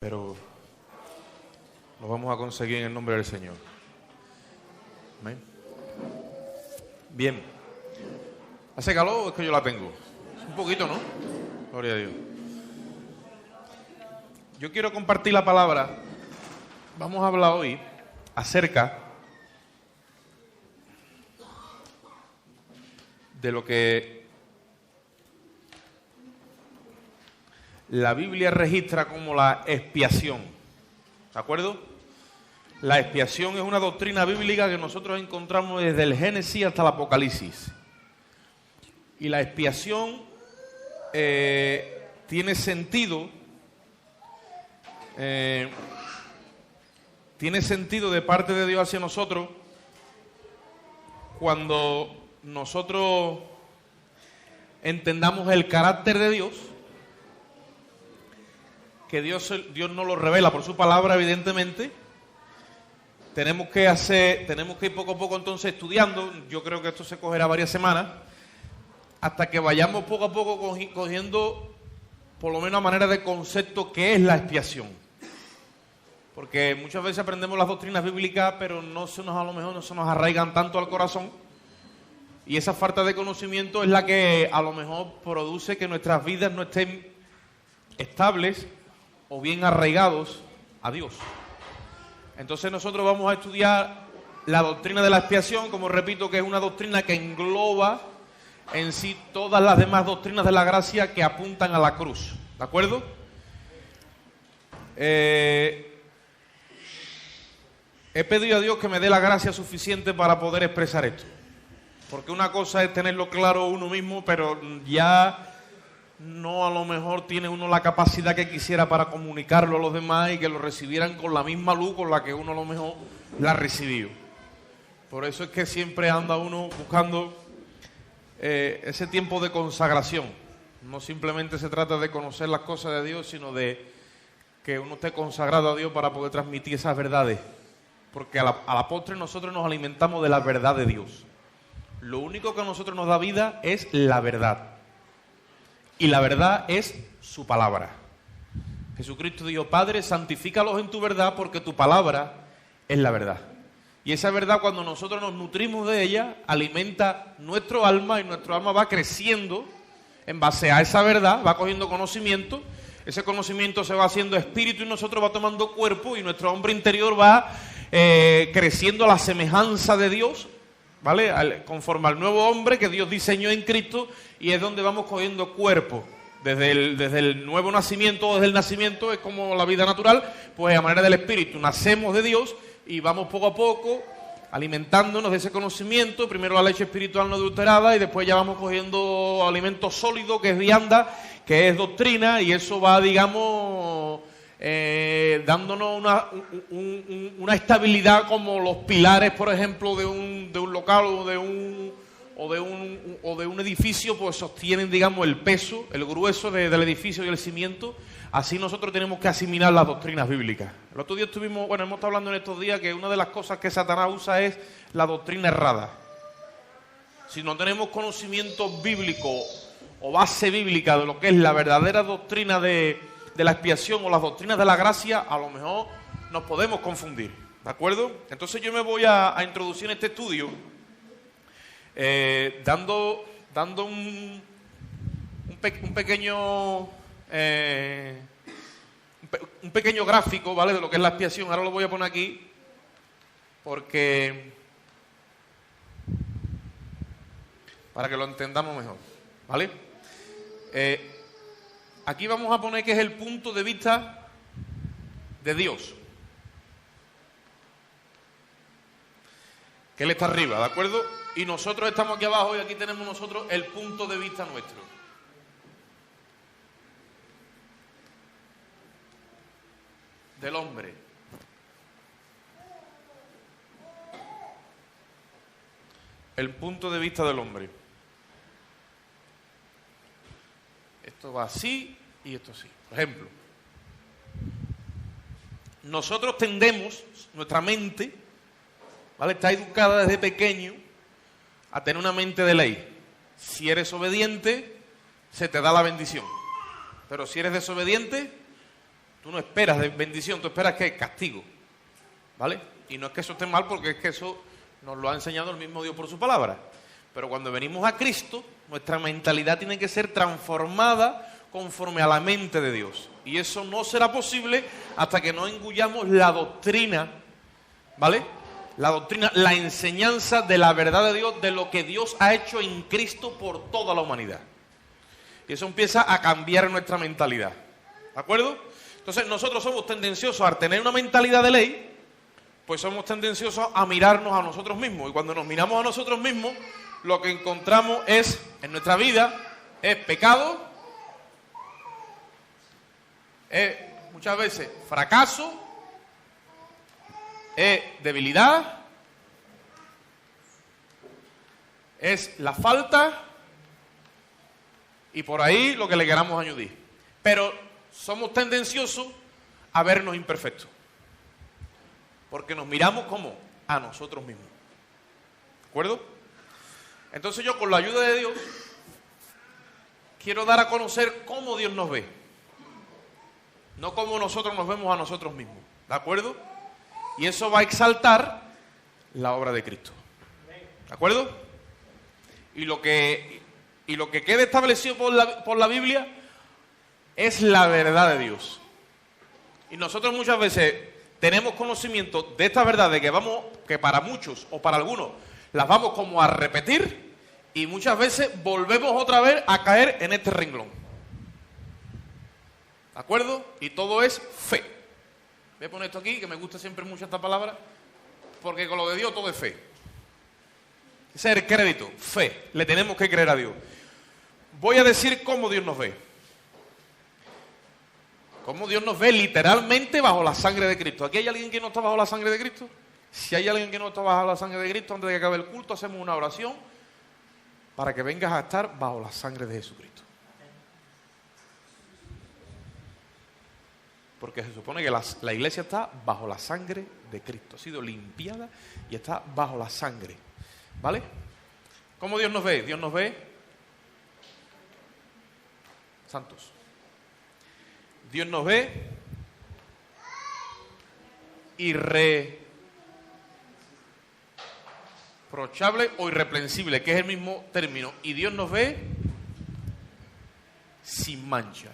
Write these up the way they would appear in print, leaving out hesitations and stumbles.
pero lo vamos a conseguir en el nombre del Señor. Amén. Bien. ¿Hace calor o es que yo la tengo? Un poquito, ¿no? Gloria a Dios. Yo quiero compartir la palabra. Vamos a hablar hoy acerca de lo que la Biblia registra como la expiación. ¿De acuerdo? La expiación es una doctrina bíblica que nosotros encontramos desde el Génesis hasta el Apocalipsis. Y la expiación tiene sentido de parte de Dios hacia nosotros cuando nosotros entendamos el carácter de Dios, que Dios nos lo revela por su palabra, evidentemente. Tenemos que ir poco a poco entonces estudiando. Yo creo que esto se cogerá varias semanas, hasta que vayamos poco a poco cogiendo por lo menos a manera de concepto qué es la expiación. Porque muchas veces aprendemos las doctrinas bíblicas, pero a lo mejor no se nos arraigan tanto al corazón. Y esa falta de conocimiento es la que a lo mejor produce que nuestras vidas no estén estables o bien arraigados a Dios. Entonces nosotros vamos a estudiar la doctrina de la expiación, como repito, que es una doctrina que engloba en sí todas las demás doctrinas de la gracia que apuntan a la cruz. ¿De acuerdo? He pedido a Dios que me dé la gracia suficiente para poder expresar esto. Porque una cosa es tenerlo claro uno mismo, pero ya no a lo mejor tiene uno la capacidad que quisiera para comunicarlo a los demás y que lo recibieran con la misma luz con la que uno a lo mejor la recibió. Por eso es que siempre anda uno buscando ese tiempo de consagración. No simplemente se trata de conocer las cosas de Dios, sino de que uno esté consagrado a Dios para poder transmitir esas verdades. Porque a la postre nosotros nos alimentamos de la verdad de Dios. Lo único que a nosotros nos da vida es la verdad. Y la verdad es su palabra. Jesucristo dijo: Padre, santifícalos en tu verdad, porque tu palabra es la verdad. Y esa verdad, cuando nosotros nos nutrimos de ella, alimenta nuestro alma, y nuestro alma va creciendo en base a esa verdad, va cogiendo conocimiento. Ese conocimiento se va haciendo espíritu y nosotros va tomando cuerpo, y nuestro hombre interior va creciendo a la semejanza de Dios, ¿vale? Conforme al nuevo hombre que Dios diseñó en Cristo, y es donde vamos cogiendo cuerpo. Desde el nuevo nacimiento, desde el nacimiento, es como la vida natural, pues a manera del Espíritu nacemos de Dios y vamos poco a poco alimentándonos de ese conocimiento. Primero la leche espiritual no adulterada, y después ya vamos cogiendo alimento sólido, que es vianda, que es doctrina, y eso va, digamos, dándonos una estabilidad, como los pilares, por ejemplo, de un local o de un edificio, pues sostienen, digamos, el peso, el grueso del edificio y el cimiento. Así nosotros tenemos que asimilar las doctrinas bíblicas. El otro día hemos estado hablando en estos días que una de las cosas que Satanás usa es la doctrina errada. Si no tenemos conocimiento bíblico o base bíblica de lo que es la verdadera doctrina de la expiación o las doctrinas de la gracia, a lo mejor nos podemos confundir. ¿De acuerdo? Entonces yo me voy a introducir en este estudio dando un pequeño gráfico, ¿vale?, de lo que es la expiación. Ahora lo voy a poner aquí para que lo entendamos mejor, ¿vale? Aquí vamos a poner que es el punto de vista de Dios, que Él está arriba, ¿de acuerdo? Y nosotros estamos aquí abajo, y aquí tenemos nosotros el punto de vista nuestro. Del hombre. El punto de vista del hombre. Esto va así y esto así. Por ejemplo, nosotros tendemos, nuestra mente, ¿vale?, está educada desde pequeño a tener una mente de ley. Si eres obediente, se te da la bendición. Pero si eres desobediente, Tú no esperas de bendición, tú esperas que castigo, ¿vale? Y no es que eso esté mal, porque es que eso nos lo ha enseñado el mismo Dios por su palabra. Pero cuando venimos a Cristo, nuestra mentalidad tiene que ser transformada conforme a la mente de Dios. Y eso no será posible hasta que no engullamos la doctrina, ¿vale? La doctrina, la enseñanza de la verdad de Dios, de lo que Dios ha hecho en Cristo por toda la humanidad. Y eso empieza a cambiar nuestra mentalidad, ¿de acuerdo? Entonces nosotros somos tendenciosos a tener una mentalidad de ley, pues somos tendenciosos a mirarnos a nosotros mismos. Y cuando nos miramos a nosotros mismos, lo que encontramos es, en nuestra vida, es pecado, es muchas veces fracaso, es debilidad, es la falta y por ahí lo que le queramos añadir. Pero somos tendenciosos a vernos imperfectos, porque nos miramos como a nosotros mismos. ¿De acuerdo? Entonces yo, con la ayuda de Dios, quiero dar a conocer cómo Dios nos ve, no cómo nosotros nos vemos a nosotros mismos. ¿De acuerdo? Y eso va a exaltar la obra de Cristo. ¿De acuerdo? Y lo que quede establecido por la Biblia es la verdad de Dios. Y nosotros muchas veces tenemos conocimiento de esta verdad, de que para muchos o para algunos las vamos como a repetir, y muchas veces volvemos otra vez a caer en este renglón. ¿De acuerdo? Y todo es fe. Voy a poner esto aquí, que me gusta siempre mucho esta palabra, porque con lo de Dios todo es fe. Ese es el crédito, fe. Le tenemos que creer a Dios. Voy a decir cómo Dios nos ve. Cómo Dios nos ve literalmente bajo la sangre de Cristo. ¿Aquí hay alguien que no está bajo la sangre de Cristo? Si hay alguien que no está bajo la sangre de Cristo, antes de que acabe el culto hacemos una oración para que vengas a estar bajo la sangre de Jesucristo. Porque se supone que la iglesia está bajo la sangre de Cristo. Ha sido limpiada y está bajo la sangre. ¿Vale? ¿Cómo Dios nos ve? Dios nos ve santos. Dios nos ve irreprochable o irreprensible, que es el mismo término. Y Dios nos ve sin mancha.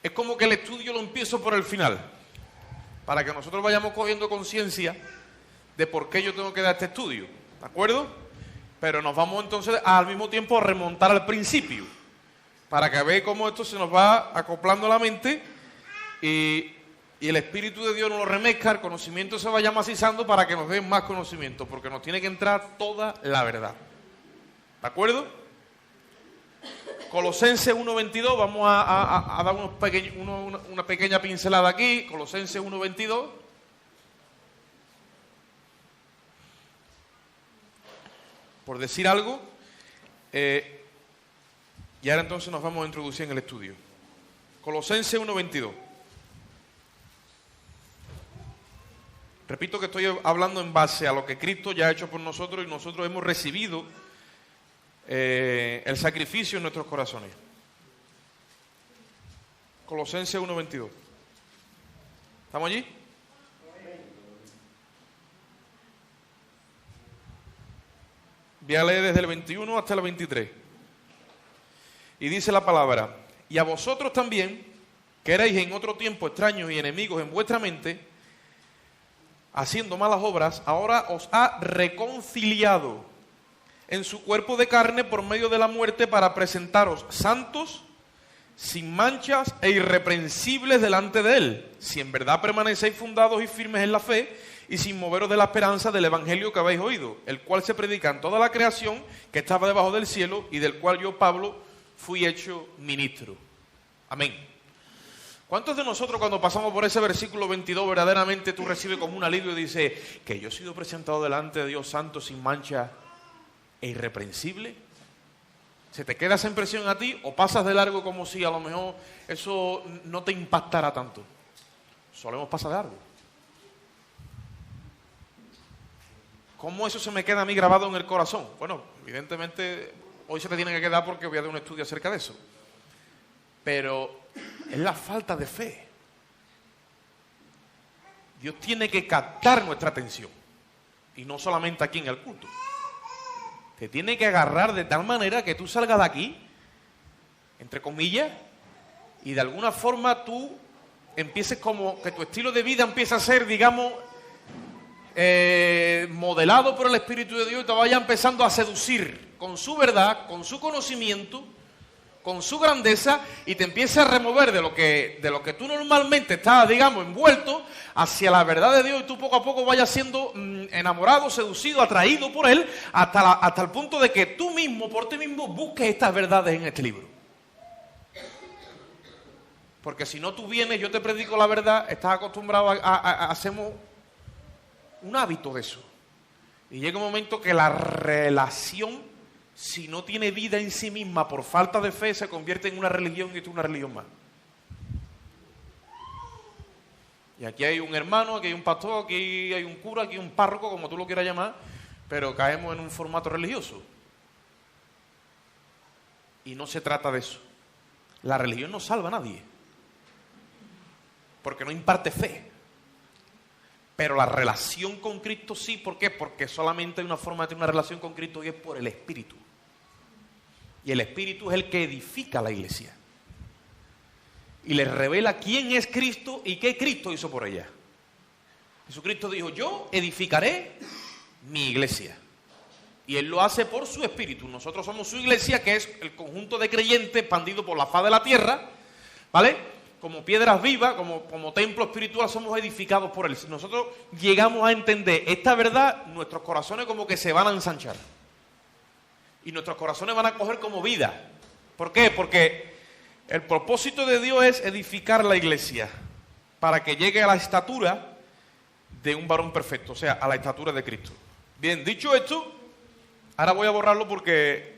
Es como que el estudio lo empiezo por el final, para que nosotros vayamos cogiendo conciencia de por qué yo tengo que dar este estudio, ¿de acuerdo? Pero nos vamos entonces al mismo tiempo a remontar al principio, para que veáis cómo esto se nos va acoplando a la mente y el Espíritu de Dios nos lo remezcla, el conocimiento se vaya macizando para que nos den más conocimiento, porque nos tiene que entrar toda la verdad. ¿De acuerdo? Colosenses 1.22, vamos a dar una pequeña pincelada aquí. Colosenses 1.22. Por decir algo, y ahora entonces nos vamos a introducir en el estudio. Colosenses 1.22. Repito que estoy hablando en base a lo que Cristo ya ha hecho por nosotros y nosotros hemos recibido el sacrificio en nuestros corazones. Colosenses 1.22. ¿Estamos allí? Voy a leer desde el 21 hasta el 23. Y dice la palabra: y a vosotros también, que erais en otro tiempo extraños y enemigos en vuestra mente, haciendo malas obras, ahora os ha reconciliado en su cuerpo de carne por medio de la muerte, para presentaros santos, sin manchas e irreprensibles delante de Él, si en verdad permanecéis fundados y firmes en la fe, y sin moveros de la esperanza del Evangelio que habéis oído, el cual se predica en toda la creación que estaba debajo del cielo, y del cual yo, Pablo, fui hecho ministro. Amén. ¿Cuántos de nosotros, cuando pasamos por ese versículo 22, verdaderamente tú recibes como un alivio y dices que yo he sido presentado delante de Dios santo, sin mancha e irreprensible? ¿Se te queda esa impresión a ti o pasas de largo como si a lo mejor eso no te impactara tanto? Solemos pasar de largo. ¿Cómo eso se me queda a mí grabado en el corazón? Bueno, evidentemente hoy se te tiene que quedar porque voy a dar un estudio acerca de eso. Pero es la falta de fe. Dios tiene que captar nuestra atención. Y no solamente aquí en el culto. Te tiene que agarrar de tal manera que tú salgas de aquí, entre comillas, y de alguna forma tú empieces como que tu estilo de vida empieza a ser, digamos, modelado por el Espíritu de Dios y te vaya empezando a seducir con su verdad, con su conocimiento, con su grandeza, y te empieza a remover de lo que tú normalmente estás, digamos, envuelto hacia la verdad de Dios, y tú poco a poco vayas siendo enamorado, seducido, atraído por Él, hasta el punto de que tú mismo, por ti mismo, busques estas verdades en este libro. Porque si no tú vienes, yo te predico la verdad, estás acostumbrado hacemos un hábito de eso. Y llega un momento que la relación, si no tiene vida en sí misma por falta de fe, se convierte en una religión, y esto es una religión más. Y aquí hay un hermano, aquí hay un pastor, aquí hay un cura, aquí hay un párroco, como tú lo quieras llamar, pero caemos en un formato religioso. Y no se trata de eso. La religión no salva a nadie, porque no imparte fe. Pero la relación con Cristo sí. ¿Por qué? Porque solamente hay una forma de tener una relación con Cristo, y es por el Espíritu. Y el Espíritu es el que edifica la iglesia. Y le revela quién es Cristo y qué Cristo hizo por ella. Jesucristo dijo: yo edificaré mi iglesia. Y Él lo hace por su Espíritu. Nosotros somos su iglesia, que es el conjunto de creyentes expandido por la faz de la tierra, ¿vale? Como piedras vivas, como templo espiritual, somos edificados por Él. Si nosotros llegamos a entender esta verdad, nuestros corazones como que se van a ensanchar. Y nuestros corazones van a coger como vida. ¿Por qué? Porque el propósito de Dios es edificar la iglesia para que llegue a la estatura de un varón perfecto, o sea, a la estatura de Cristo. Bien, dicho esto, ahora voy a borrarlo porque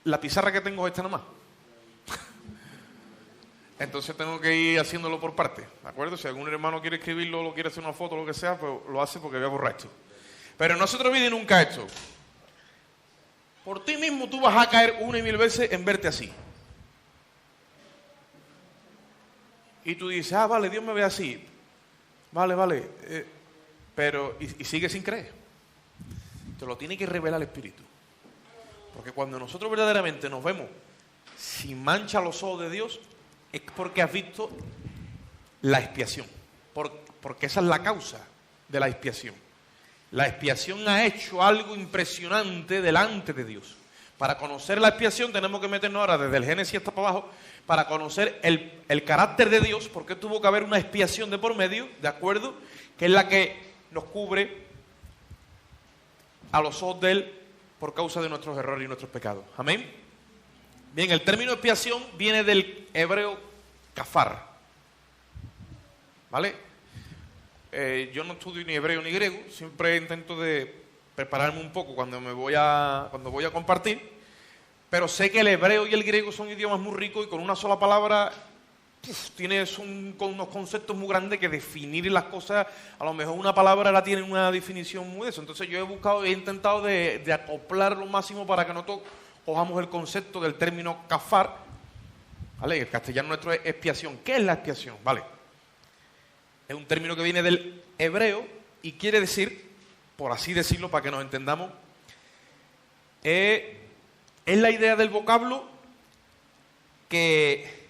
la pizarra que tengo es esta nomás. Entonces tengo que ir haciéndolo por partes, ¿de acuerdo? Si algún hermano quiere escribirlo, lo quiere hacer una foto, lo que sea, pues lo hace, porque voy a borrar esto. Pero no se te olvide nunca esto. Por ti mismo tú vas a caer 1 y 1000 veces en verte así. Y tú dices: ah, vale, Dios me ve así. Vale, pero y sigue sin creer. Te lo tiene que revelar el Espíritu. Porque cuando nosotros verdaderamente nos vemos sin mancha a los ojos de Dios, es porque has visto la expiación. Porque esa es la causa de la expiación. La expiación ha hecho algo impresionante delante de Dios. Para conocer la expiación tenemos que meternos ahora desde el Génesis hasta para abajo, para conocer el carácter de Dios, porque tuvo que haber una expiación de por medio, ¿de acuerdo? Que es la que nos cubre a los ojos de Él por causa de nuestros errores y nuestros pecados. Amén. Bien, el término expiación viene del hebreo kafar, ¿vale? Yo no estudio ni hebreo ni griego, siempre intento de prepararme un poco cuando voy a compartir, pero sé que el hebreo y el griego son idiomas muy ricos, y con una sola palabra tienes unos conceptos muy grandes que definir las cosas. A lo mejor una palabra la tiene una definición muy de eso. Entonces yo he intentado de acoplar lo máximo para que nosotros cojamos el concepto del término kafar, ¿vale? El castellano nuestro es expiación. ¿Qué es la expiación? ¿Vale? Es un término que viene del hebreo y quiere decir, por así decirlo, para que nos entendamos, es la idea del vocablo que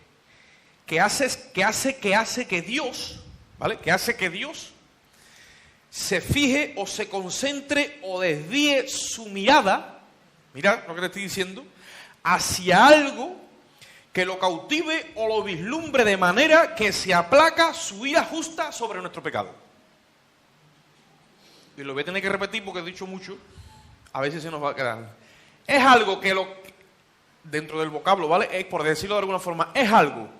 hace que Dios, ¿vale? Que hace que Dios se fije o se concentre o desvíe su mirada, mira lo que te estoy diciendo, hacia algo que lo cautive o lo vislumbre, de manera que se aplaca su ira justa sobre nuestro pecado. Y lo voy a tener que repetir porque he dicho mucho, a veces se nos va a quedar. Es algo que dentro del vocablo, ¿vale? Es, por decirlo de alguna forma, es algo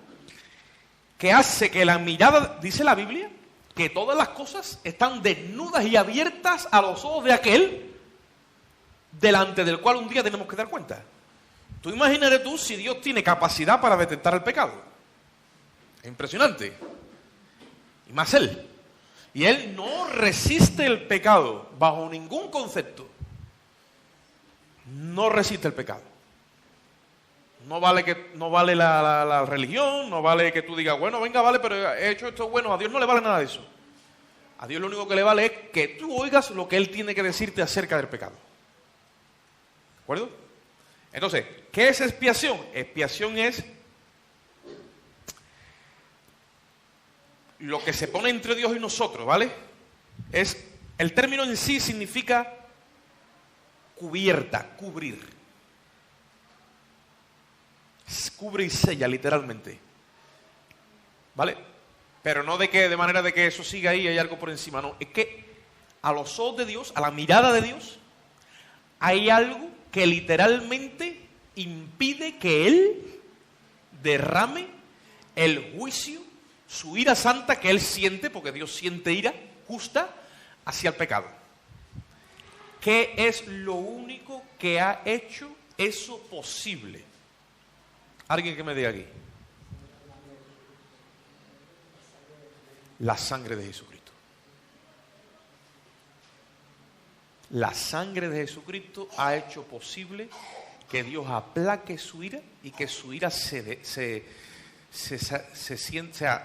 que hace que la mirada, dice la Biblia, que todas las cosas están desnudas y abiertas a los ojos de aquel delante del cual un día tenemos que dar cuenta. Tú imagínate tú si Dios tiene capacidad para detectar el pecado. Es impresionante. Y más Él. Y Él no resiste el pecado bajo ningún concepto. No resiste el pecado. No vale la religión, no vale que tú digas, bueno, venga, vale, pero he hecho esto bueno. A Dios no le vale nada de eso. A Dios lo único que le vale es que tú oigas lo que Él tiene que decirte acerca del pecado. ¿De acuerdo? Entonces, ¿qué es expiación? Expiación es lo que se pone entre Dios y nosotros, ¿vale? El término en sí significa cubierta, cubrir. Cubre y sella, literalmente. ¿Vale? Pero no de manera de que eso siga ahí y hay algo por encima, no. Es que a los ojos de Dios, a la mirada de Dios, hay algo que literalmente impide que Él derrame el juicio, su ira santa que Él siente, porque Dios siente ira justa, hacia el pecado. ¿Qué es lo único que ha hecho eso posible? Alguien que me diga aquí. La sangre de Jesucristo. La sangre de Jesucristo ha hecho posible que Dios aplaque su ira y que su ira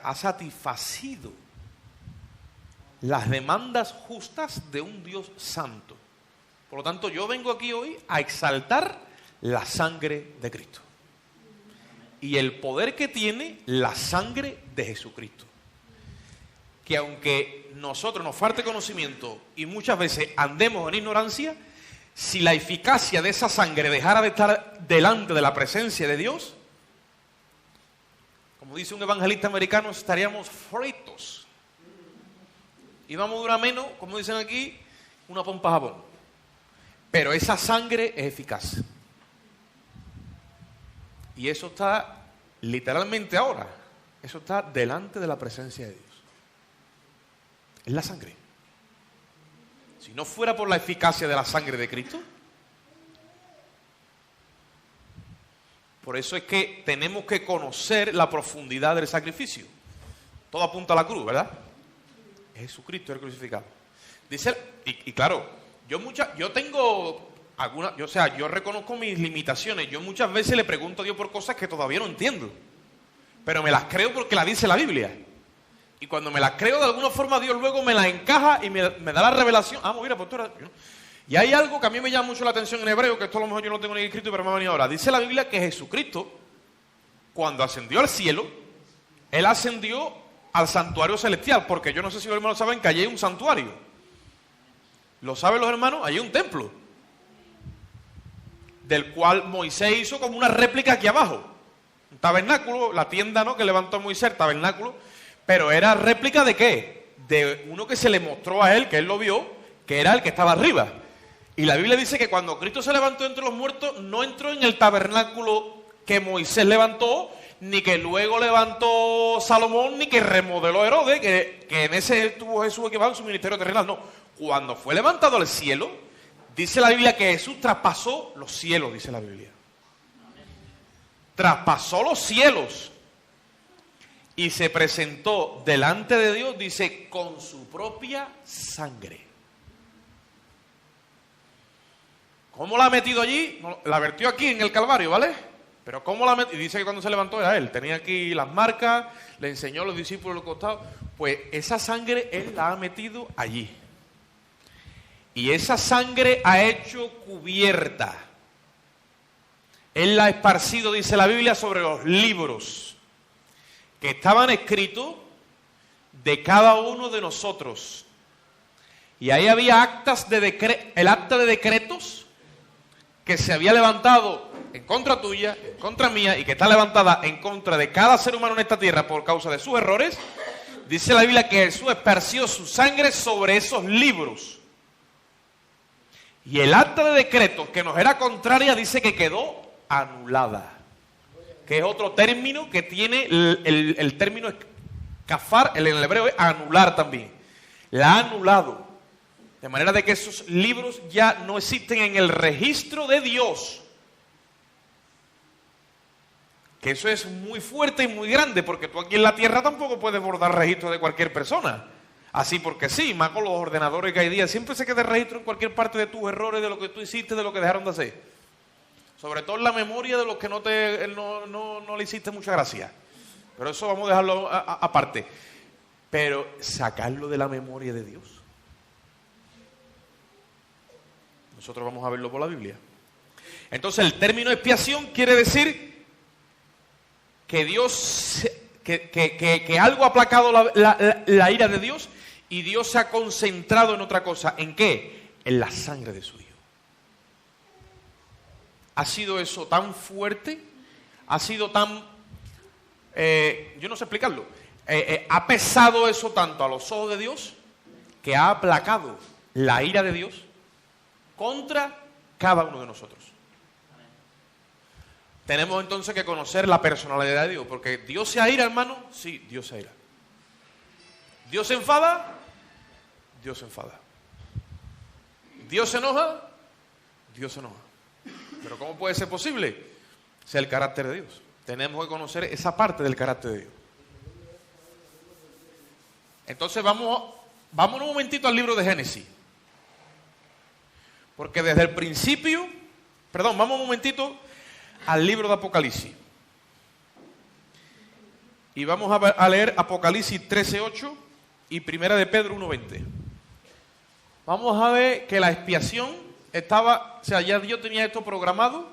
ha satisfacido las demandas justas de un Dios santo. Por lo tanto, yo vengo aquí hoy a exaltar la sangre de Cristo y el poder que tiene la sangre de Jesucristo. Que aunque nosotros nos falte conocimiento y muchas veces andemos en ignorancia, si la eficacia de esa sangre dejara de estar delante de la presencia de Dios, como dice un evangelista americano, estaríamos fritos. Y vamos a durar menos, como dicen aquí, una pompa de jabón. Pero esa sangre es eficaz. Y eso está literalmente ahora. Eso está delante de la presencia de Dios. Es la sangre. Si no fuera por la eficacia de la sangre de Cristo, por eso es que tenemos que conocer la profundidad del sacrificio. Todo apunta a la cruz, ¿verdad? Jesucristo el crucificado. Dice, y claro, yo tengo algunas, yo reconozco mis limitaciones. Yo muchas veces le pregunto a Dios por cosas que todavía no entiendo, pero me las creo porque las dice la Biblia. Y cuando me las creo, de alguna forma Dios luego me las encaja y me da la revelación. Ah, mira, pues tú eres... Y hay algo que a mí me llama mucho la atención en hebreo, que esto a lo mejor yo no tengo ni escrito, pero me ha venido ahora. Dice la Biblia que Jesucristo, cuando ascendió al cielo, Él ascendió al santuario celestial, porque yo no sé si los hermanos saben que allí hay un santuario. ¿Lo saben los hermanos? Allí hay un templo, del cual Moisés hizo como una réplica aquí abajo. Un tabernáculo, la tienda, ¿no?, que levantó Moisés, tabernáculo. Pero era réplica ¿de qué? De uno que se le mostró a él, que él lo vio, que era el que estaba arriba. Y la Biblia dice que cuando Cristo se levantó entre los muertos, no entró en el tabernáculo que Moisés levantó, ni que luego levantó Salomón, ni que remodeló Herodes, que en ese tuvo Jesús que va en su ministerio terrenal. No, cuando fue levantado al cielo, dice la Biblia que Jesús traspasó los cielos, dice la Biblia. Traspasó los cielos. Y se presentó delante de Dios, dice, con su propia sangre. ¿Cómo la ha metido allí? La vertió aquí en el Calvario, ¿vale? Pero ¿cómo la metió? Y dice que cuando se levantó era Él. Tenía aquí las marcas, le enseñó a los discípulos los costados. Pues esa sangre Él la ha metido allí. Y esa sangre ha hecho cubierta. Él la ha esparcido, dice la Biblia, sobre los libros que estaban escritos de cada uno de nosotros. Y ahí había el acta de decretos que se había levantado en contra tuya, en contra mía, y que está levantada en contra de cada ser humano en esta tierra por causa de sus errores. Dice la Biblia que Jesús esparció su sangre sobre esos libros. Y el acta de decretos que nos era contraria dice que quedó anulada. Que es otro término que tiene el término kafar, en el hebreo es anular también. La ha anulado. De manera de que esos libros ya no existen en el registro de Dios. Que eso es muy fuerte y muy grande, porque tú aquí en la tierra tampoco puedes bordar registro de cualquier persona. Así porque sí, más con los ordenadores que hay día, siempre se queda registro en cualquier parte de tus errores, de lo que tú hiciste, de lo que dejaron de hacer. Sobre todo en la memoria de los que no le hiciste mucha gracia. Pero eso vamos a dejarlo aparte. Pero sacarlo de la memoria de Dios. Nosotros vamos a verlo por la Biblia. Entonces el término expiación quiere decir que Dios, que algo ha aplacado la ira de Dios y Dios se ha concentrado en otra cosa. ¿En qué? En la sangre de su Hijo. Ha sido eso tan fuerte, ha sido tan, yo no sé explicarlo, ha pesado eso tanto a los ojos de Dios que ha aplacado la ira de Dios contra cada uno de nosotros. Tenemos entonces que conocer la personalidad de Dios, porque Dios se aira, hermano, sí, Dios se aira. Dios se enfada, Dios se enfada. Dios se enoja, Dios se enoja. Pero ¿cómo puede ser posible? Es el carácter de Dios. Tenemos que conocer esa parte del carácter de Dios. Entonces vamos un momentito al libro de Génesis. Porque desde el principio, vamos un momentito al libro de Apocalipsis. Y vamos a leer Apocalipsis 13:8 y Primera de Pedro 1:20. Vamos a ver que la expiación estaba, o sea, ya Dios tenía esto programado.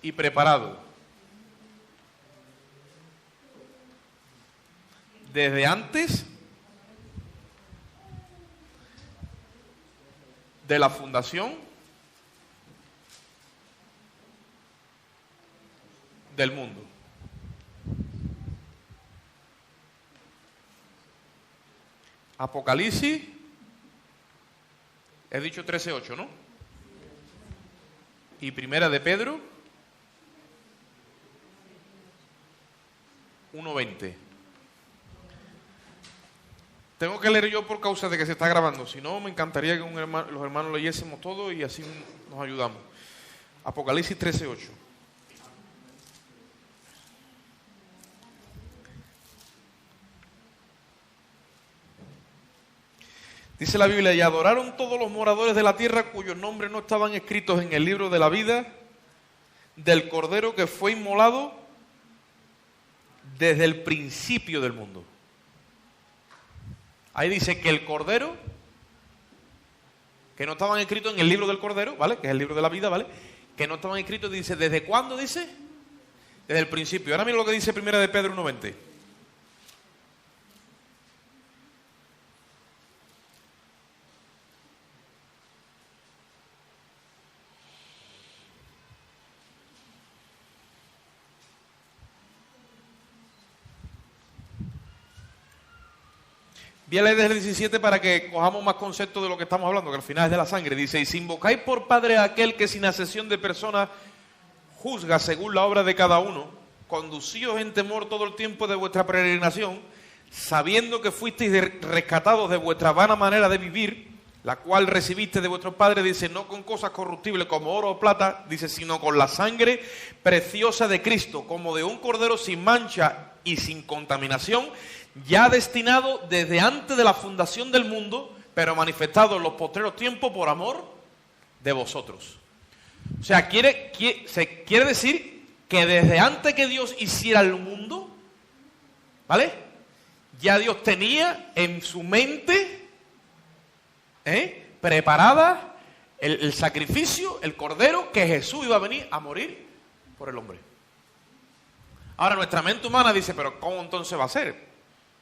Y preparado. Desde antes de la fundación del mundo. Apocalipsis, he dicho 13:8, ¿no? Y Primera de Pedro 1:20. Tengo que leer yo por causa de que se está grabando. Si no, me encantaría que los hermanos leyésemos todo y así nos ayudamos. Apocalipsis 13:8. Dice la Biblia: y adoraron todos los moradores de la tierra cuyos nombres no estaban escritos en el libro de la vida del Cordero que fue inmolado desde el principio del mundo. Ahí dice que el Cordero, que no estaban escritos en el libro del Cordero, ¿vale? Que es el libro de la vida, ¿vale? Que no estaban escritos, dice, ¿desde cuándo dice? Desde el principio. Ahora mira lo que dice Primera de Pedro 1:20. Voy a leer desde el 17 para que cojamos más concepto de lo que estamos hablando, que al final es de la sangre. Dice: y si invocáis por Padre a aquel que sin acepción de personas juzga según la obra de cada uno, conducíos en temor todo el tiempo de vuestra peregrinación, sabiendo que fuisteis rescatados de vuestra vana manera de vivir, la cual recibiste de vuestros padres, dice, no con cosas corruptibles como oro o plata, dice, sino con la sangre preciosa de Cristo, como de un cordero sin mancha y sin contaminación, ya destinado desde antes de la fundación del mundo, pero manifestado en los postreros tiempos por amor de vosotros. O sea, quiere decir que desde antes que Dios hiciera el mundo, ¿vale? Ya Dios tenía en su mente preparada el sacrificio, el cordero, que Jesús iba a venir a morir por el hombre. Ahora nuestra mente humana dice, pero ¿cómo entonces va a ser?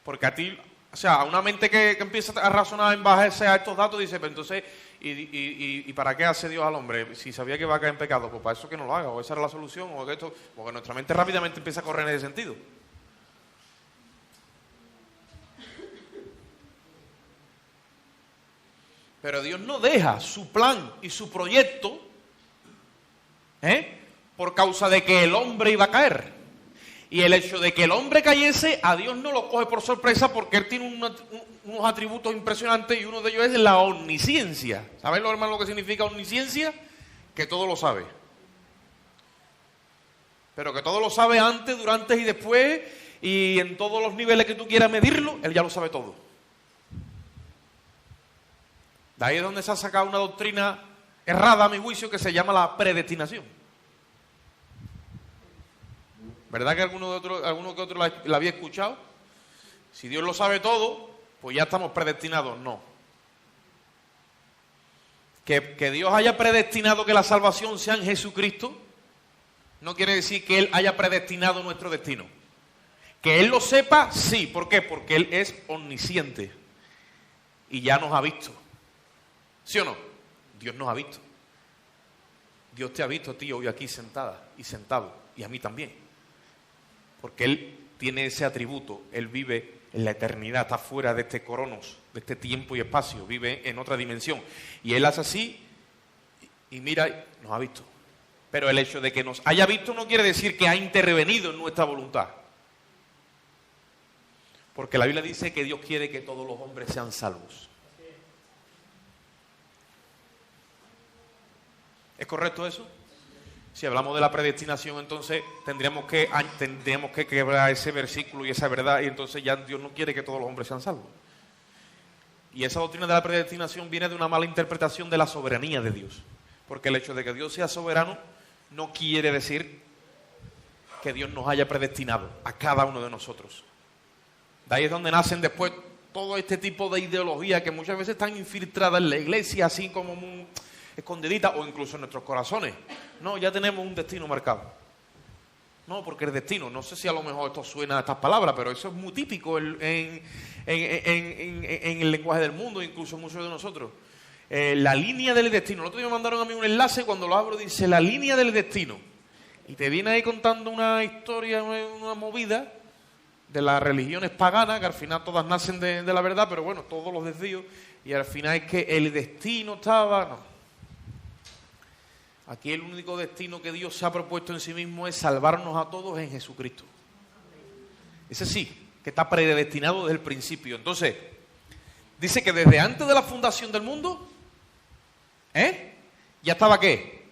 Porque a ti, o sea, a una mente que empieza a razonar en base a estos datos, dice, pero entonces, ¿y para qué hace Dios al hombre? Si sabía que va a caer en pecado, pues para eso que no lo haga, o esa era la solución, o que esto, porque nuestra mente rápidamente empieza a correr en ese sentido. Pero Dios no deja su plan y su proyecto por causa de que el hombre iba a caer. Y el hecho de que el hombre cayese, a Dios no lo coge por sorpresa porque Él tiene unos atributos impresionantes y uno de ellos es la omnisciencia. ¿Sabéis, los hermanos, lo que significa omnisciencia? Que todo lo sabe. Pero que todo lo sabe antes, durante y después, y en todos los niveles que tú quieras medirlo, Él ya lo sabe todo. De ahí es donde se ha sacado una doctrina errada, a mi juicio, que se llama la predestinación. ¿Verdad que alguno que otro la había escuchado? Si Dios lo sabe todo, pues ya estamos predestinados. No. Que Dios haya predestinado que la salvación sea en Jesucristo, no quiere decir que Él haya predestinado nuestro destino. Que Él lo sepa, sí. ¿Por qué? Porque Él es omnisciente y ya nos ha visto. ¿Sí o no? Dios nos ha visto. Dios te ha visto a ti hoy aquí sentada y sentado, y a mí también. Porque Él tiene ese atributo, Él vive en la eternidad, está fuera de este cronos, de este tiempo y espacio, vive en otra dimensión. Y Él hace así y mira, nos ha visto. Pero el hecho de que nos haya visto no quiere decir que ha intervenido en nuestra voluntad. Porque la Biblia dice que Dios quiere que todos los hombres sean salvos. ¿Es correcto eso? Si hablamos de la predestinación, entonces tendríamos que quebrar ese versículo y esa verdad, y entonces ya Dios no quiere que todos los hombres sean salvos. Y esa doctrina de la predestinación viene de una mala interpretación de la soberanía de Dios. Porque el hecho de que Dios sea soberano no quiere decir que Dios nos haya predestinado a cada uno de nosotros. De ahí es donde nacen después todo este tipo de ideologías que muchas veces están infiltradas en la iglesia, así como muy escondiditas, o incluso en nuestros corazones. No, ya tenemos un destino marcado. No, porque el destino, no sé si a lo mejor esto suena a estas palabras, pero eso es muy típico en el lenguaje del mundo, incluso muchos de nosotros. La línea del destino. El otro día me mandaron a mí un enlace, cuando lo abro dice la línea del destino. Y te viene ahí contando una historia, una movida de las religiones paganas, que al final todas nacen de la verdad, pero bueno, todos los desvíos, y al final es que el destino estaba... No. Aquí el único destino que Dios se ha propuesto en sí mismo es salvarnos a todos en Jesucristo. Ese sí, que está predestinado desde el principio. Entonces, dice que desde antes de la fundación del mundo, ya estaba ¿qué?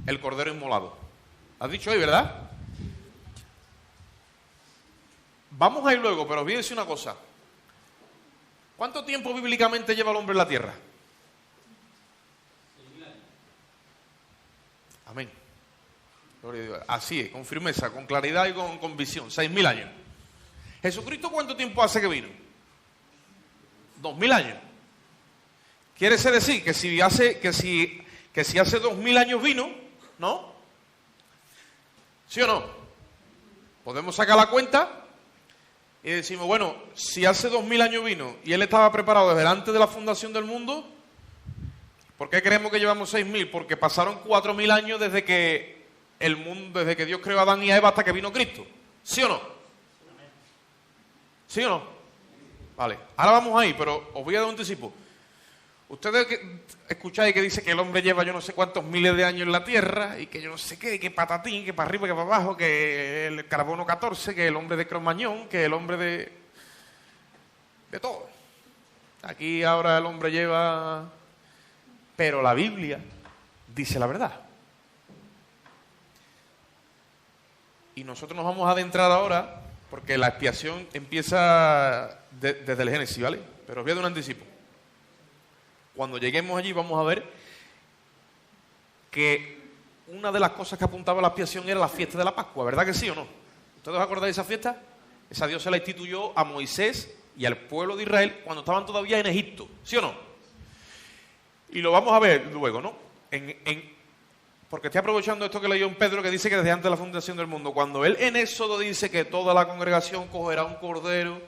El Cordero inmolado. ¿Has dicho ahí, verdad? Vamos a ir luego, pero os voy a decir una cosa. ¿Cuánto tiempo bíblicamente lleva el hombre en la tierra? Amén. Así es, con firmeza, con claridad y con visión. 6.000 años. ¿Jesucristo cuánto tiempo hace que vino? 2.000 años. Quiere decir que si hace 2.000 años vino, ¿no? ¿Sí o no? Podemos sacar la cuenta y decimos, bueno, si hace 2.000 años vino y Él estaba preparado desde antes de la fundación del mundo, ¿por qué creemos que llevamos 6.000? Porque pasaron 4.000 años desde que Dios creó a Adán y a Eva hasta que vino Cristo. ¿Sí o no? ¿Sí o no? Vale, ahora vamos ahí, pero os voy a dar un anticipo. Ustedes escucháis que dice que el hombre lleva yo no sé cuántos miles de años en la Tierra, y que yo no sé qué, que patatín, que para arriba, que para abajo, que el carbono 14, que el hombre de Cromañón, que el hombre de todo. Aquí ahora el hombre lleva... Pero la Biblia dice la verdad. Y nosotros nos vamos a adentrar ahora, porque la expiación empieza desde el Génesis, ¿vale? Pero os voy a dar un anticipo. Cuando lleguemos allí vamos a ver que una de las cosas que apuntaba a la expiación era la fiesta de la Pascua, ¿verdad que sí o no? ¿Ustedes os acordáis de esa fiesta? Esa Dios se la instituyó a Moisés y al pueblo de Israel cuando estaban todavía en Egipto, ¿sí o no? Y lo vamos a ver luego, ¿no? Porque estoy aprovechando esto que leyó en Pedro, que dice que desde antes de la fundación del mundo, cuando él en Éxodo dice que toda la congregación cogerá un cordero,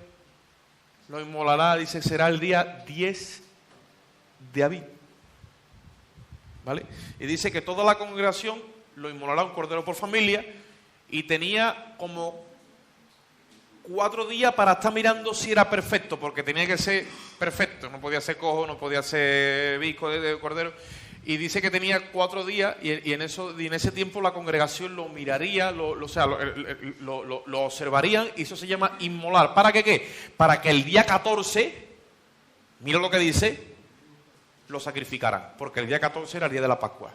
lo inmolará, dice, será el día 10 de Abib, ¿vale? Y dice que toda la congregación lo inmolará un cordero por familia, y tenía como 4 días para estar mirando si era perfecto, porque tenía que ser perfecto, no podía ser cojo, no podía ser visco de cordero, y dice que tenía 4 días, y en ese tiempo la congregación lo miraría, lo observarían, y eso se llama inmolar. ¿Para qué? Para que el día 14, mira lo que dice, lo sacrificaran, porque el día 14 era el día de la Pascua.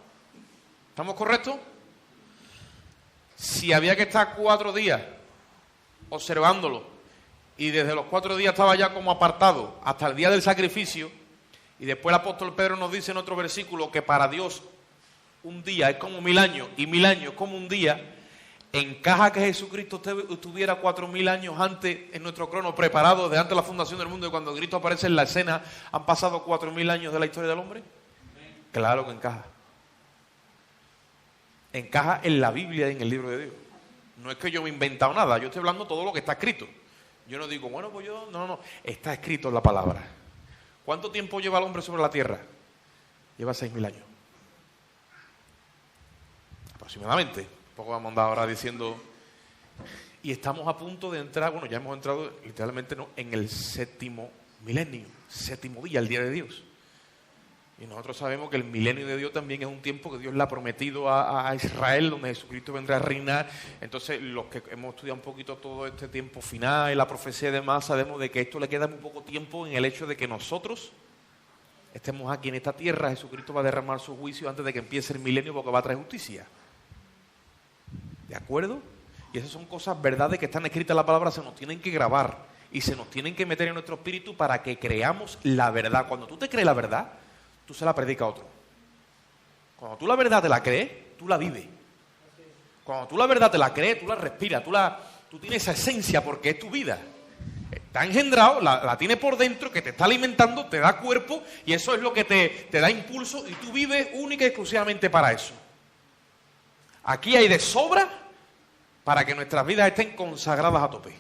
¿Estamos correctos? Si había que estar 4 días observándolo, y desde los 4 días estaba ya como apartado hasta el día del sacrificio, Y después el apóstol Pedro nos dice en otro versículo que para Dios un día es como 1000 años y 1000 años como un día. ¿Encaja que Jesucristo estuviera 4000 años antes en nuestro crono, preparado desde antes de la fundación del mundo, y cuando Cristo aparece en la escena han pasado 4000 años de la historia del hombre? Claro que encaja. Encaja en la Biblia y en el libro de Dios. No es que yo me he inventado nada, yo estoy hablando todo lo que está escrito. Yo no digo, bueno, pues yo... No, está escrito en la palabra. ¿Cuánto tiempo lleva el hombre sobre la tierra? Lleva 6000 años. Aproximadamente. Poco vamos a andar ahora diciendo... Y estamos a punto de entrar, bueno, ya hemos entrado literalmente en el 7º milenio, 7º día, el día de Dios. Y nosotros sabemos que el milenio de Dios también es un tiempo que Dios le ha prometido a Israel, donde Jesucristo vendrá a reinar. Entonces, los que hemos estudiado un poquito todo este tiempo final y la profecía y demás, sabemos de que esto le queda muy poco tiempo en el hecho de que nosotros estemos aquí en esta tierra. Jesucristo va a derramar su juicio antes de que empiece el milenio, porque va a traer justicia. ¿De acuerdo? Y esas son cosas, verdades que están escritas en la palabra, se nos tienen que grabar y se nos tienen que meter en nuestro espíritu para que creamos la verdad. Cuando tú te crees la verdad, tú se la predicas a otro. Cuando tú la verdad te la crees, tú la vives. Cuando tú la verdad te la crees, tú la respiras, tú tienes esa esencia porque es tu vida. Está engendrado, la tienes por dentro, que te está alimentando, te da cuerpo, y eso es lo que te da impulso, y tú vives única y exclusivamente para eso. Aquí hay de sobra para que nuestras vidas estén consagradas a tope.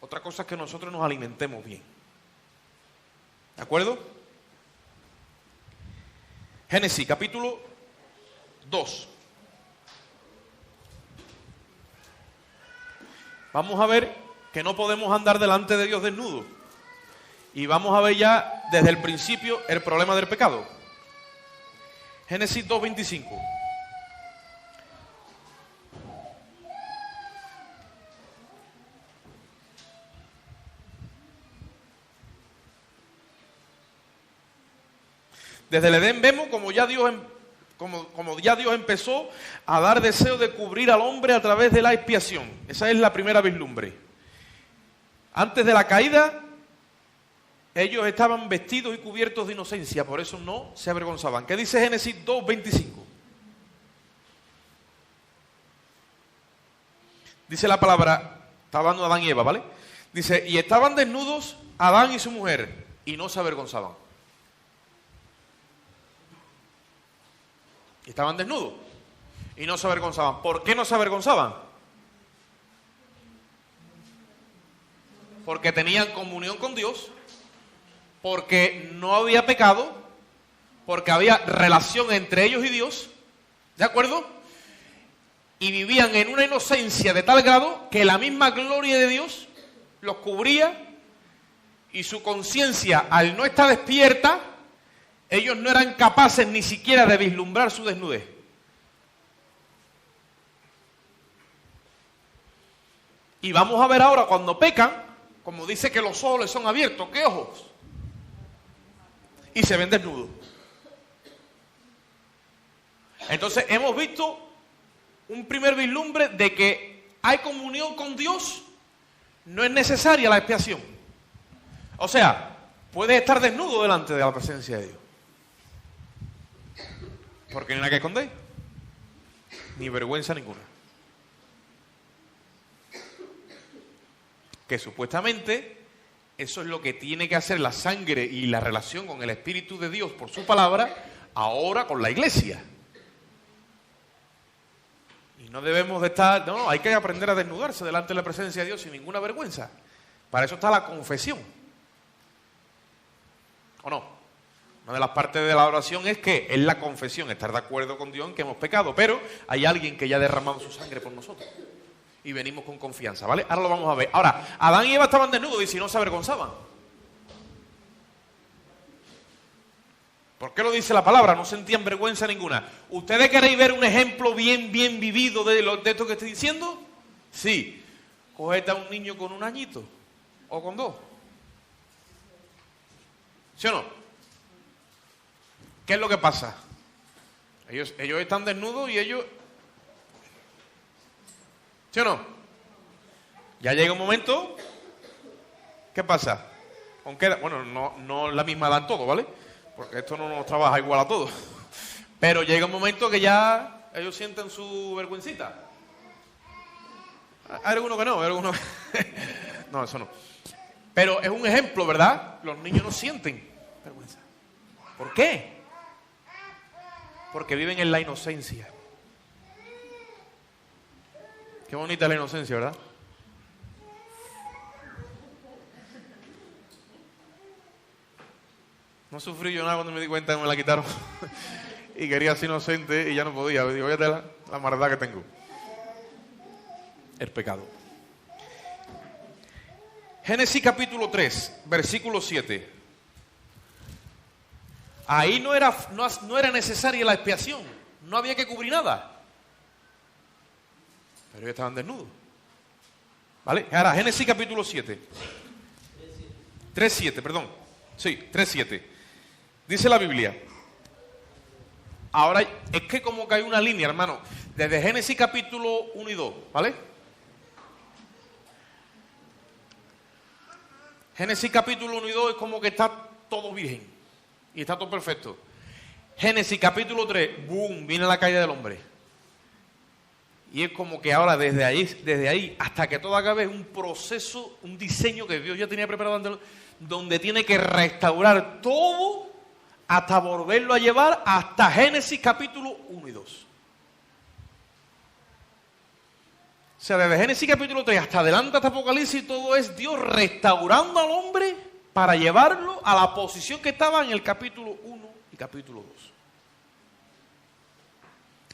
Otra cosa es que nosotros nos alimentemos bien. ¿De acuerdo? Génesis, capítulo 2. Vamos a ver que no podemos andar delante de Dios desnudos. Y vamos a ver ya desde el principio el problema del pecado. Génesis 2:25. Desde el Edén vemos como ya Dios empezó a dar deseo de cubrir al hombre a través de la expiación. Esa es la primera vislumbre. Antes de la caída, ellos estaban vestidos y cubiertos de inocencia, por eso no se avergonzaban. ¿Qué dice Génesis 2:25? Dice la palabra, está hablando de Adán y Eva, ¿vale? Dice, y estaban desnudos Adán y su mujer, y no se avergonzaban. Y estaban desnudos y no se avergonzaban. ¿Por qué no se avergonzaban? Porque tenían comunión con Dios, porque no había pecado, porque había relación entre ellos y Dios, ¿de acuerdo? Y vivían en una inocencia de tal grado que la misma gloria de Dios los cubría, y su conciencia, al no estar despierta, ellos no eran capaces ni siquiera de vislumbrar su desnudez. Y vamos a ver ahora cuando pecan, como dice que los ojos les son abiertos. ¿Qué ojos? Y se ven desnudos. Entonces hemos visto un primer vislumbre de que hay comunión con Dios, no es necesaria la expiación. O sea, puedes estar desnudo delante de la presencia de Dios. Porque no hay nada que esconder, ni vergüenza ninguna. Que supuestamente eso es lo que tiene que hacer la sangre y la relación con el Espíritu de Dios por su palabra, ahora con la iglesia. Y no debemos de estar, no, hay que aprender a desnudarse delante de la presencia de Dios sin ninguna vergüenza. Para eso está la confesión. ¿O no? Una de las partes de la oración es que es la confesión, estar de acuerdo con Dios en que hemos pecado, pero hay alguien que ya ha derramado su sangre por nosotros. Y venimos con confianza, ¿vale? Ahora lo vamos a ver. Ahora, Adán y Eva estaban desnudos y si no se avergonzaban. ¿Por qué lo dice la palabra? No sentían vergüenza ninguna. ¿Ustedes queréis ver un ejemplo bien vivido de esto que estoy diciendo? Sí. Cogete a un niño con 1 añito o con 2. ¿Sí o no? ¿Qué es lo que pasa? Ellos están desnudos y ellos... ¿Sí o no? Ya llega un momento... ¿Qué pasa? Aunque, bueno, no la misma edad en todo, ¿vale? Porque esto no nos trabaja igual a todos. Pero llega un momento que ya ellos sienten su vergüencita. Hay algunos que no, hay algunos que... No, eso no. Pero es un ejemplo, ¿verdad? Los niños no sienten vergüenza. ¿Por qué? Porque viven en la inocencia. Qué bonita es la inocencia, ¿verdad? No sufrí yo nada cuando me di cuenta que me la quitaron. Y quería ser inocente y ya no podía. Digo, fíjate la maldad que tengo. El pecado. Génesis capítulo 3, versículo 7. Ahí no era necesaria la expiación. No había que cubrir nada. Pero ellos estaban desnudos. ¿Vale? Ahora, Génesis capítulo 7. 3.7, perdón. Sí, 3.7. Dice la Biblia. Ahora, es que como que hay una línea, hermano. Desde Génesis capítulo 1 y 2, ¿vale? Génesis capítulo 1 y 2 es como que está todo virgen. Y está todo perfecto. Génesis capítulo 3, boom, viene la caída del hombre. Y es como que ahora desde ahí hasta que todo acabe es un proceso, un diseño que Dios ya tenía preparado antes, donde tiene que restaurar todo hasta volverlo a llevar hasta Génesis capítulo 1 y 2. O sea, desde Génesis capítulo 3 hasta adelante hasta Apocalipsis, todo es Dios restaurando al hombre para llevarlo a la posición que estaba en el capítulo 1 y capítulo 2.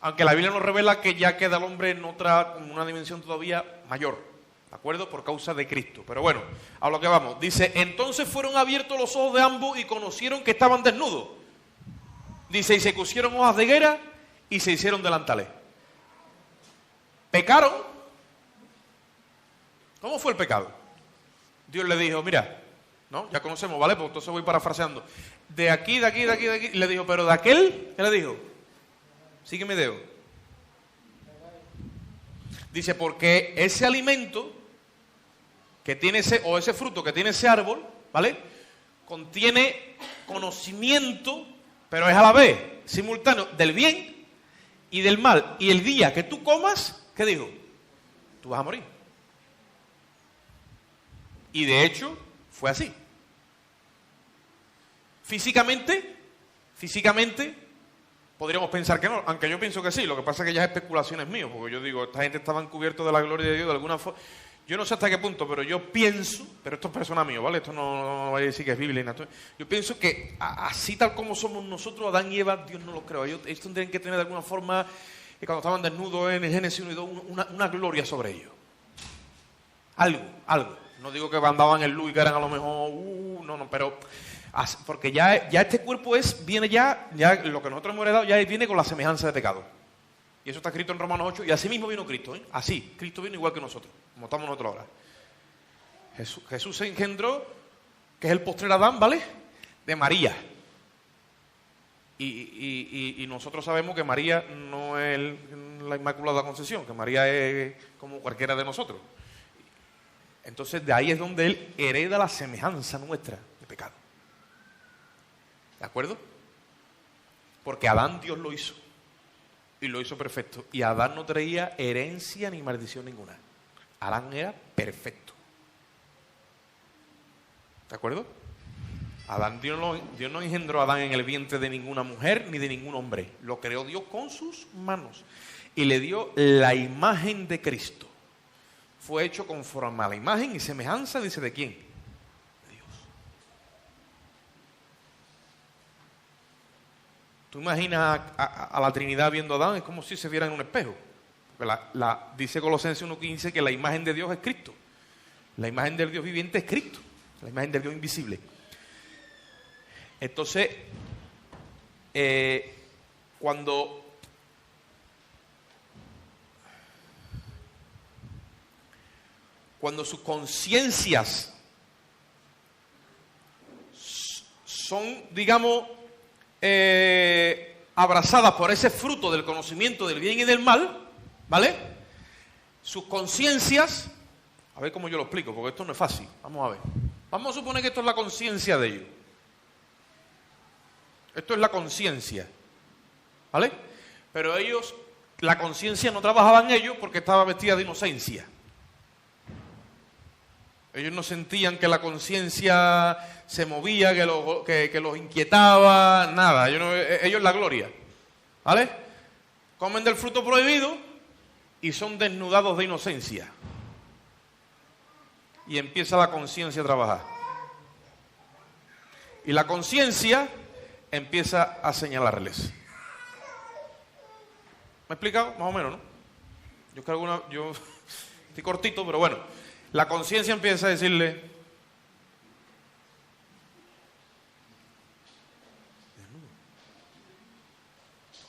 Aunque la Biblia nos revela que ya queda el hombre en una dimensión todavía mayor, ¿de acuerdo? Por causa de Cristo. Pero bueno, a lo que vamos. Dice, entonces fueron abiertos los ojos de ambos y conocieron que estaban desnudos. Dice, y se cosieron hojas de higuera y se hicieron delantales. Pecaron. ¿Cómo fue el pecado? Dios le dijo, mira, ¿no? Ya conocemos, ¿vale? Pues entonces voy parafraseando. De aquí. Y le dijo, pero de aquel, ¿qué le dijo? Sígueme dedo. Dice, porque ese alimento que tiene ese fruto que tiene ese árbol, ¿vale? Contiene conocimiento, pero es a la vez simultáneo del bien y del mal. Y el día que tú comas, ¿qué dijo? Tú vas a morir. Y de hecho, fue así. Físicamente, podríamos pensar que no, aunque yo pienso que sí. Lo que pasa es que ya es especulaciones mías, porque yo digo, esta gente estaba encubierto de la gloria de Dios de alguna forma. Yo no sé hasta qué punto, pero yo pienso, pero esto es persona mía, ¿vale? Esto no vaya a decir que es Biblia. Yo pienso que así tal como somos nosotros, Adán y Eva, Dios no lo creó. Ellos tendrían que tener de alguna forma, que cuando estaban desnudos en el Génesis 1 y 2, una gloria sobre ellos. Algo. No digo que andaban en luz y que eran a lo mejor, no, pero... Porque ya este cuerpo viene ya lo que nosotros hemos heredado, ya viene con la semejanza de pecado. Y eso está escrito en Romanos 8, y así mismo vino Cristo, ¿eh? Así, Cristo vino igual que nosotros, como estamos nosotros ahora. Jesús se engendró, que es el postrer Adán, ¿vale? De María. Y nosotros sabemos que María no es la Inmaculada Concepción, que María es como cualquiera de nosotros. Entonces de ahí es donde Él hereda la semejanza nuestra de pecado. ¿De acuerdo? Porque Adán Dios lo hizo. Y lo hizo perfecto. Y Adán no traía herencia ni maldición ninguna. Adán era perfecto. ¿De acuerdo? Dios no engendró a Adán en el vientre de ninguna mujer ni de ningún hombre. Lo creó Dios con sus manos. Y le dio la imagen de Cristo. Fue hecho conforme a la imagen y semejanza, dice, ¿de quién? De Dios. Tú imaginas a la Trinidad viendo a Adán, es como si se viera en un espejo. Porque dice Colosenses 1:15 que la imagen de Dios es Cristo. La imagen del Dios viviente es Cristo. La imagen del Dios invisible. Entonces, cuando sus conciencias son, digamos, abrazadas por ese fruto del conocimiento del bien y del mal, ¿vale? Sus conciencias, a ver cómo yo lo explico, porque esto no es fácil, vamos a ver. Vamos a suponer que esto es la conciencia de ellos. Esto es la conciencia, ¿vale? Pero ellos, la conciencia no trabajaba en ellos porque estaba vestida de inocencia. Ellos no sentían que la conciencia se movía, que los inquietaba, nada. Ellos la gloria, ¿vale? Comen del fruto prohibido y son desnudados de inocencia. Y empieza la conciencia a trabajar. Y la conciencia empieza a señalarles. ¿Me he explicado? Más o menos, ¿no? Yo creo que yo estoy cortito, pero bueno. La conciencia empieza a decirle,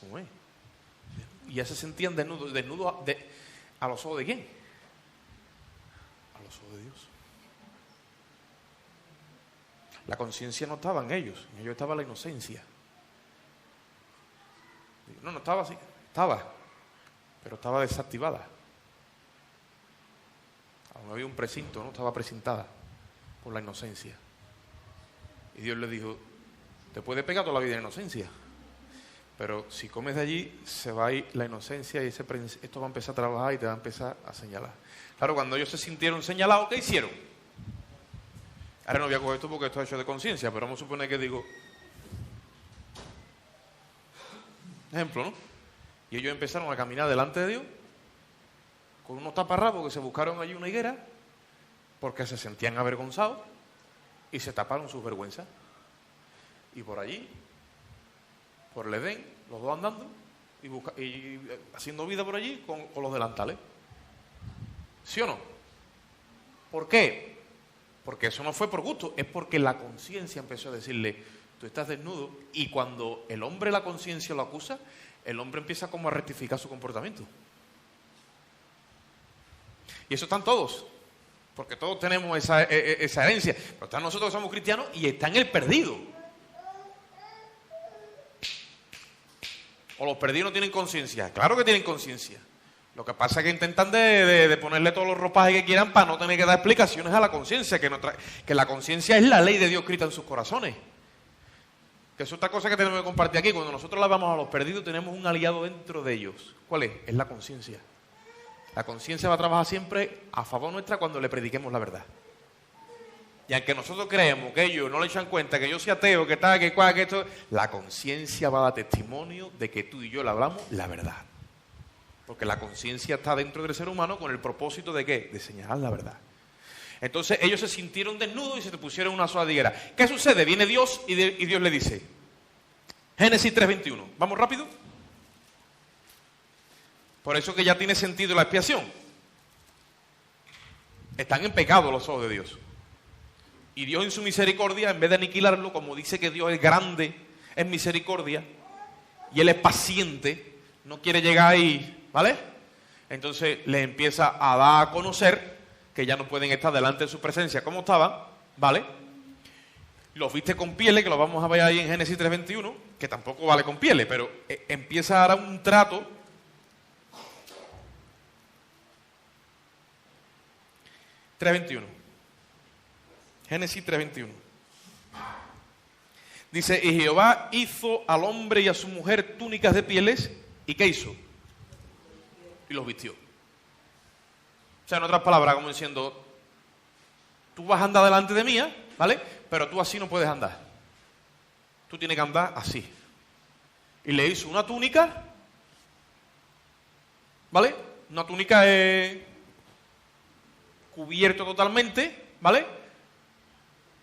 ¿cómo es? Y ya se sentían desnudos ¿a los ojos de quién? A los ojos de Dios. La conciencia no estaba en ellos estaba la inocencia. No estaba así, pero estaba desactivada. Aún había un precinto, ¿no? Estaba precintada por la inocencia. Y Dios le dijo, te puede pegar toda la vida en inocencia, pero si comes de allí, se va a ir la inocencia y esto va a empezar a trabajar y te va a empezar a señalar. Claro, cuando ellos se sintieron señalados, ¿qué hicieron? Ahora no voy a coger esto porque esto es hecho de conciencia, pero vamos a suponer que digo, ejemplo, ¿no? Y ellos empezaron a caminar delante de Dios con unos taparrabos que se buscaron allí una higuera porque se sentían avergonzados y se taparon sus vergüenzas. Y por allí, por el Edén, los dos andando y haciendo vida por allí con los delantales. ¿Sí o no? ¿Por qué? Porque eso no fue por gusto, es porque la conciencia empezó a decirle, tú estás desnudo, y cuando el hombre la conciencia lo acusa, el hombre empieza como a rectificar su comportamiento. Y eso están todos, porque todos tenemos esa herencia, pero están nosotros que somos cristianos y está en el perdido. O los perdidos no tienen conciencia, claro que tienen conciencia. Lo que pasa es que intentan de ponerle todos los ropajes que quieran para no tener que dar explicaciones a la conciencia, que la conciencia es la ley de Dios escrita en sus corazones. Que es otra cosa que tenemos que compartir aquí. Cuando nosotros la vamos a los perdidos, tenemos un aliado dentro de ellos. ¿Cuál es? Es la conciencia. La conciencia va a trabajar siempre a favor nuestra cuando le prediquemos la verdad. Y aunque nosotros creemos que ellos no le echan cuenta que yo soy ateo, que tal, que cual, que esto, la conciencia va a dar testimonio de que tú y yo le hablamos la verdad. Porque la conciencia está dentro del ser humano con el propósito de ¿qué? De señalar la verdad. Entonces ellos se sintieron desnudos y se te pusieron una sola higuera. ¿Qué sucede? Viene Dios y Dios le dice, Génesis 3:21, ¿vamos rápido? Por eso que ya tiene sentido la expiación. Están en pecado los ojos de Dios. Y Dios en su misericordia, en vez de aniquilarlo, como dice que Dios es grande en misericordia, y Él es paciente, no quiere llegar ahí, ¿vale? Entonces le empieza a dar a conocer que ya no pueden estar delante de su presencia como estaban, ¿vale? Los viste con pieles, que lo vamos a ver ahí en Génesis 3:21, que tampoco vale con pieles, pero empieza a dar un trato. Génesis 3:21. Dice, y Jehová hizo al hombre y a su mujer túnicas de pieles, ¿y qué hizo? Y los vistió. O sea, en otras palabras, como diciendo, tú vas a andar delante de mí, ¿vale? Pero tú así no puedes andar. Tú tienes que andar así. Y le hizo una túnica, ¿vale? Una túnica cubierto totalmente, ¿vale?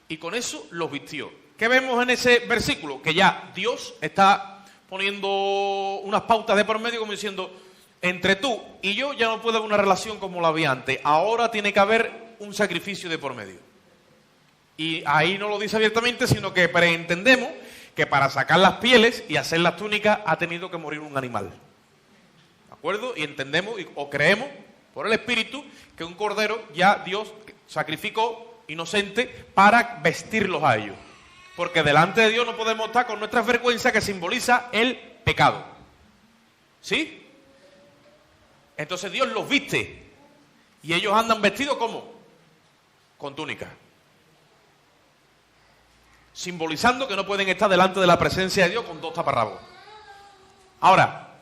Y con eso los vistió. ¿Qué vemos en ese versículo? Que ya Dios está poniendo unas pautas de por medio como diciendo, entre tú y yo ya no puede haber una relación como la había antes. Ahora tiene que haber un sacrificio de por medio. Y ahí no lo dice abiertamente, sino que preentendemos que para sacar las pieles y hacer las túnicas ha tenido que morir un animal. ¿De acuerdo? Y entendemos o creemos por el Espíritu que un cordero ya Dios sacrificó inocente para vestirlos a ellos. Porque delante de Dios no podemos estar con nuestras vergüenzas que simboliza el pecado. ¿Sí? Entonces Dios los viste y ellos andan vestidos ¿cómo? Con túnica. simbolizando que no pueden estar delante de la presencia de Dios con dos taparrabos. Ahora,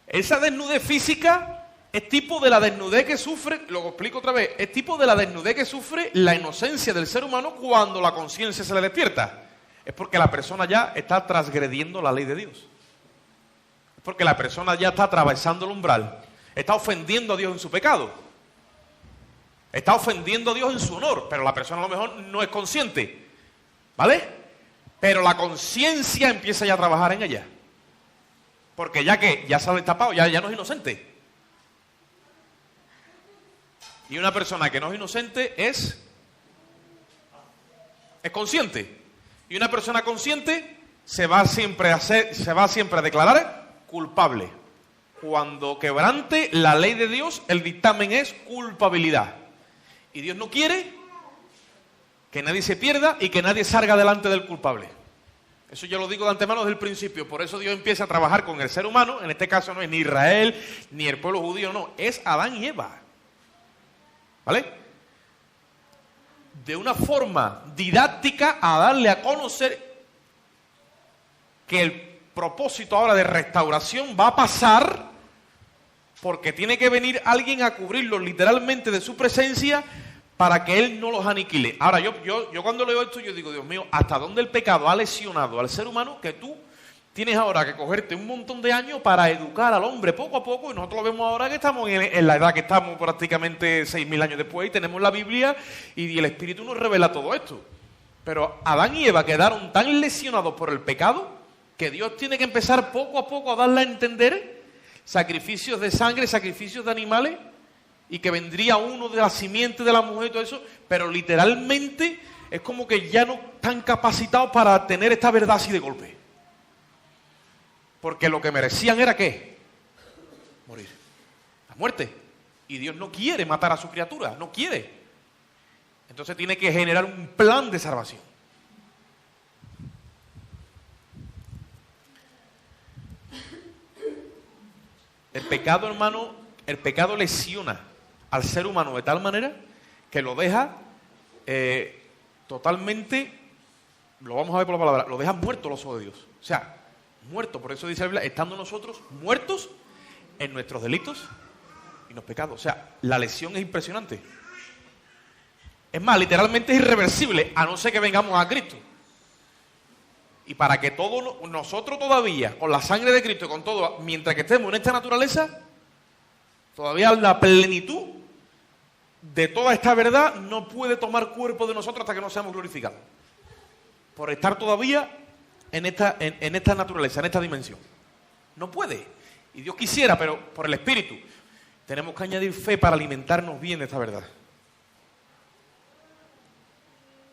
esa desnudez física es tipo de la desnudez que sufre, lo explico otra vez, es tipo de la desnudez que sufre la inocencia del ser humano cuando la conciencia se le despierta. Es porque la persona ya está transgrediendo la ley de Dios. Es porque la persona ya está atravesando el umbral. Está ofendiendo a Dios en su pecado. Está ofendiendo a Dios en su honor, pero la persona a lo mejor no es consciente. ¿Vale? Pero la conciencia empieza ya a trabajar en ella. Porque ya se ha destapado, ya no es inocente. Y una persona que no es inocente es consciente. Y una persona consciente se va siempre a declarar culpable. Cuando quebrante la ley de Dios, el dictamen es culpabilidad. Y Dios no quiere que nadie se pierda y que nadie salga delante del culpable. Eso yo lo digo de antemano desde el principio. Por eso Dios empieza a trabajar con el ser humano. En este caso no es ni Israel, ni el pueblo judío, no. Es Adán y Eva. ¿Vale? De una forma didáctica a darle a conocer que el propósito ahora de restauración va a pasar porque tiene que venir alguien a cubrirlos literalmente de su presencia para que Él no los aniquile. Ahora, yo cuando leo esto, yo digo, Dios mío, ¿hasta dónde el pecado ha lesionado al ser humano que tú tienes ahora que cogerte un montón de años para educar al hombre poco a poco? Y nosotros lo vemos ahora que estamos en la edad que estamos, prácticamente 6.000 años después, y tenemos la Biblia y el Espíritu nos revela todo esto. Pero Adán y Eva quedaron tan lesionados por el pecado que Dios tiene que empezar poco a poco a darle a entender sacrificios de sangre, sacrificios de animales, y que vendría uno de la simiente de la mujer y todo eso, pero literalmente es como que ya no están capacitados para tener esta verdad así de golpe. Porque lo que merecían era ¿qué? Morir. La muerte. Y Dios no quiere matar a su criatura, no quiere. Entonces tiene que generar un plan de salvación. El pecado, hermano, el pecado lesiona al ser humano de tal manera que lo deja totalmente, lo vamos a ver por la palabra, lo deja muerto a los ojos de Dios. O sea, muerto, por eso dice la Biblia, estando nosotros muertos en nuestros delitos y los pecados. O sea, la lesión es impresionante. Es más, literalmente es irreversible, a no ser que vengamos a Cristo. Y para que todos nosotros todavía, con la sangre de Cristo, con todo, mientras que estemos en esta naturaleza, todavía la plenitud de toda esta verdad no puede tomar cuerpo de nosotros hasta que no seamos glorificados. Por estar todavía en esta naturaleza, en esta dimensión. No puede. Y Dios quisiera, pero por el Espíritu. Tenemos que añadir fe para alimentarnos bien de esta verdad.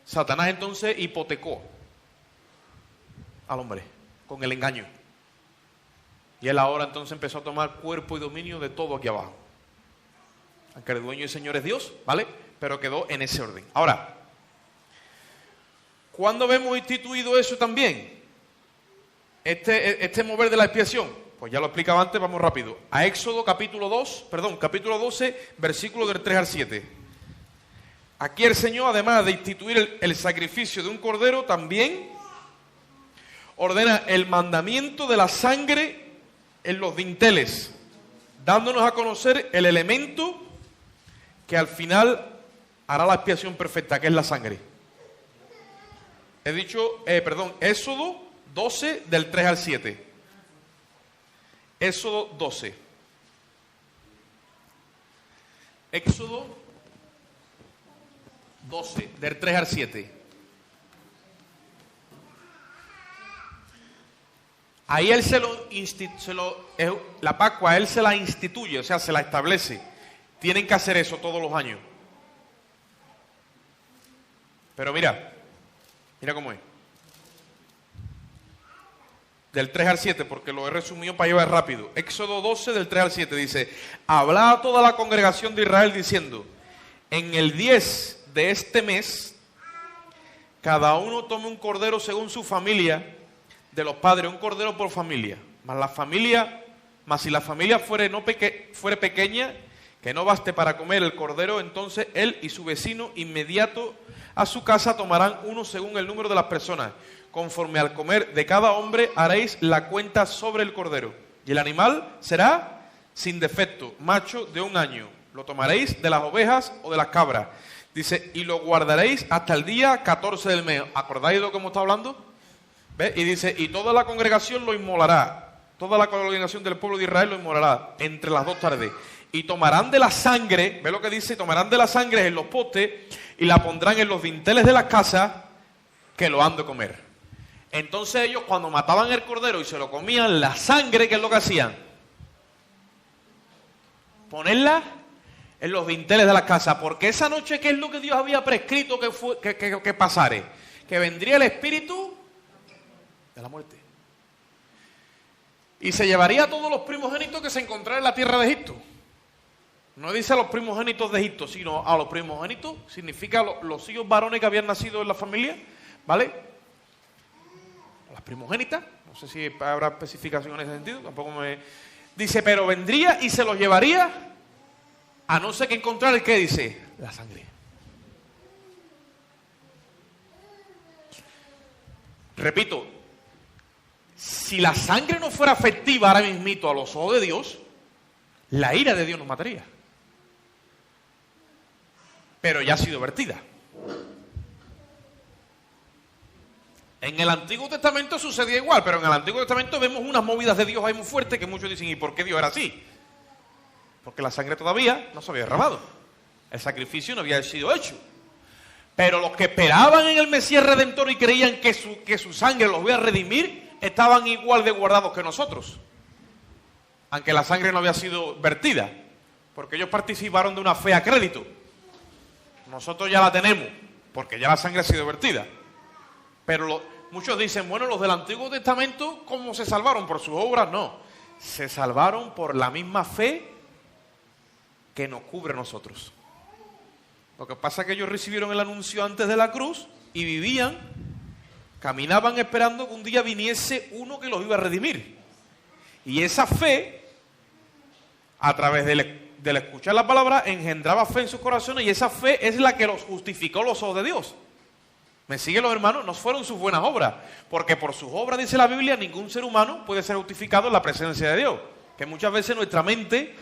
Satanás entonces hipotecó al hombre con el engaño. Y él ahora entonces empezó a tomar cuerpo y dominio de todo aquí abajo. Aunque el dueño y señor es Dios, ¿vale? Pero quedó en ese orden. Ahora, ¿cuándo vemos instituido eso también? Este mover de la expiación. Pues ya lo explicaba antes, vamos rápido. A Éxodo capítulo 12, versículo del 3 al 7. Aquí el Señor, además de instituir el sacrificio de un cordero, también ordena el mandamiento de la sangre en los dinteles, dándonos a conocer el elemento que al final hará la expiación perfecta, que es la sangre. He dicho, Éxodo 12, del 3 al 7. Éxodo 12. Éxodo 12, del 3 al 7. Ahí él la Pascua, él se la instituye, o sea, se la establece. Tienen que hacer eso todos los años. Pero mira cómo es. Del 3 al 7, porque lo he resumido para llevar rápido. Éxodo 12, del 3 al 7, dice: habla a toda la congregación de Israel diciendo: en el 10 de este mes, cada uno tome un cordero según su familia de los padres, un cordero por familia. Mas si la familia fuere pequeña, que no baste para comer el cordero, entonces él y su vecino inmediato a su casa tomarán uno según el número de las personas. Conforme al comer de cada hombre haréis la cuenta sobre el cordero. Y el animal será sin defecto, macho de 1 año. Lo tomaréis de las ovejas o de las cabras. Dice, y lo guardaréis hasta el día 14 del mes. ¿Acordáis de lo que hemos estado hablando? ¿Ves? Y dice, y toda la congregación lo inmolará. Toda la congregación del pueblo de Israel lo inmolará entre las 2 tardes. Y tomarán de la sangre, ¿ves lo que dice? Tomarán de la sangre en los postes y la pondrán en los dinteles de las casas que lo han de comer. Entonces ellos cuando mataban el cordero y se lo comían, la sangre, ¿qué es lo que hacían? Ponerla en los dinteles de las casas. Porque esa noche, ¿qué es lo que Dios había prescrito que pasare? Que vendría el espíritu de la muerte. Y se llevaría a todos los primogénitos que se encontraran en la tierra de Egipto. No dice a los primogénitos de Egipto, sino a los primogénitos, significa los hijos varones que habían nacido en la familia, ¿vale? Las primogénitas, no sé si habrá especificación en ese sentido, tampoco me... Dice, pero vendría y se los llevaría, a no ser que encontrar el que dice, la sangre. Repito, si la sangre no fuera afectiva ahora mismito a los ojos de Dios, la ira de Dios nos mataría. Pero ya ha sido vertida. En el Antiguo Testamento sucedía igual, pero en el Antiguo Testamento vemos unas movidas de Dios ahí muy fuertes que muchos dicen, ¿y por qué Dios era así? Porque la sangre todavía no se había derramado. El sacrificio no había sido hecho. Pero los que esperaban en el Mesías Redentor y creían que su sangre los iba a redimir, estaban igual de guardados que nosotros. Aunque la sangre no había sido vertida. Porque ellos participaron de una fe a crédito. Nosotros ya la tenemos, porque ya la sangre ha sido vertida. Pero muchos dicen, bueno, los del Antiguo Testamento, ¿cómo se salvaron? ¿Por sus obras? No. Se salvaron por la misma fe que nos cubre a nosotros. Lo que pasa es que ellos recibieron el anuncio antes de la cruz y vivían, caminaban esperando que un día viniese uno que los iba a redimir. Y esa fe, a través del escuchar la palabra, engendraba fe en sus corazones y esa fe es la que los justificó a los ojos de Dios. ¿Me siguen los hermanos? No fueron sus buenas obras, porque por sus obras, dice la Biblia, ningún ser humano puede ser justificado en la presencia de Dios. Que muchas veces nuestra mente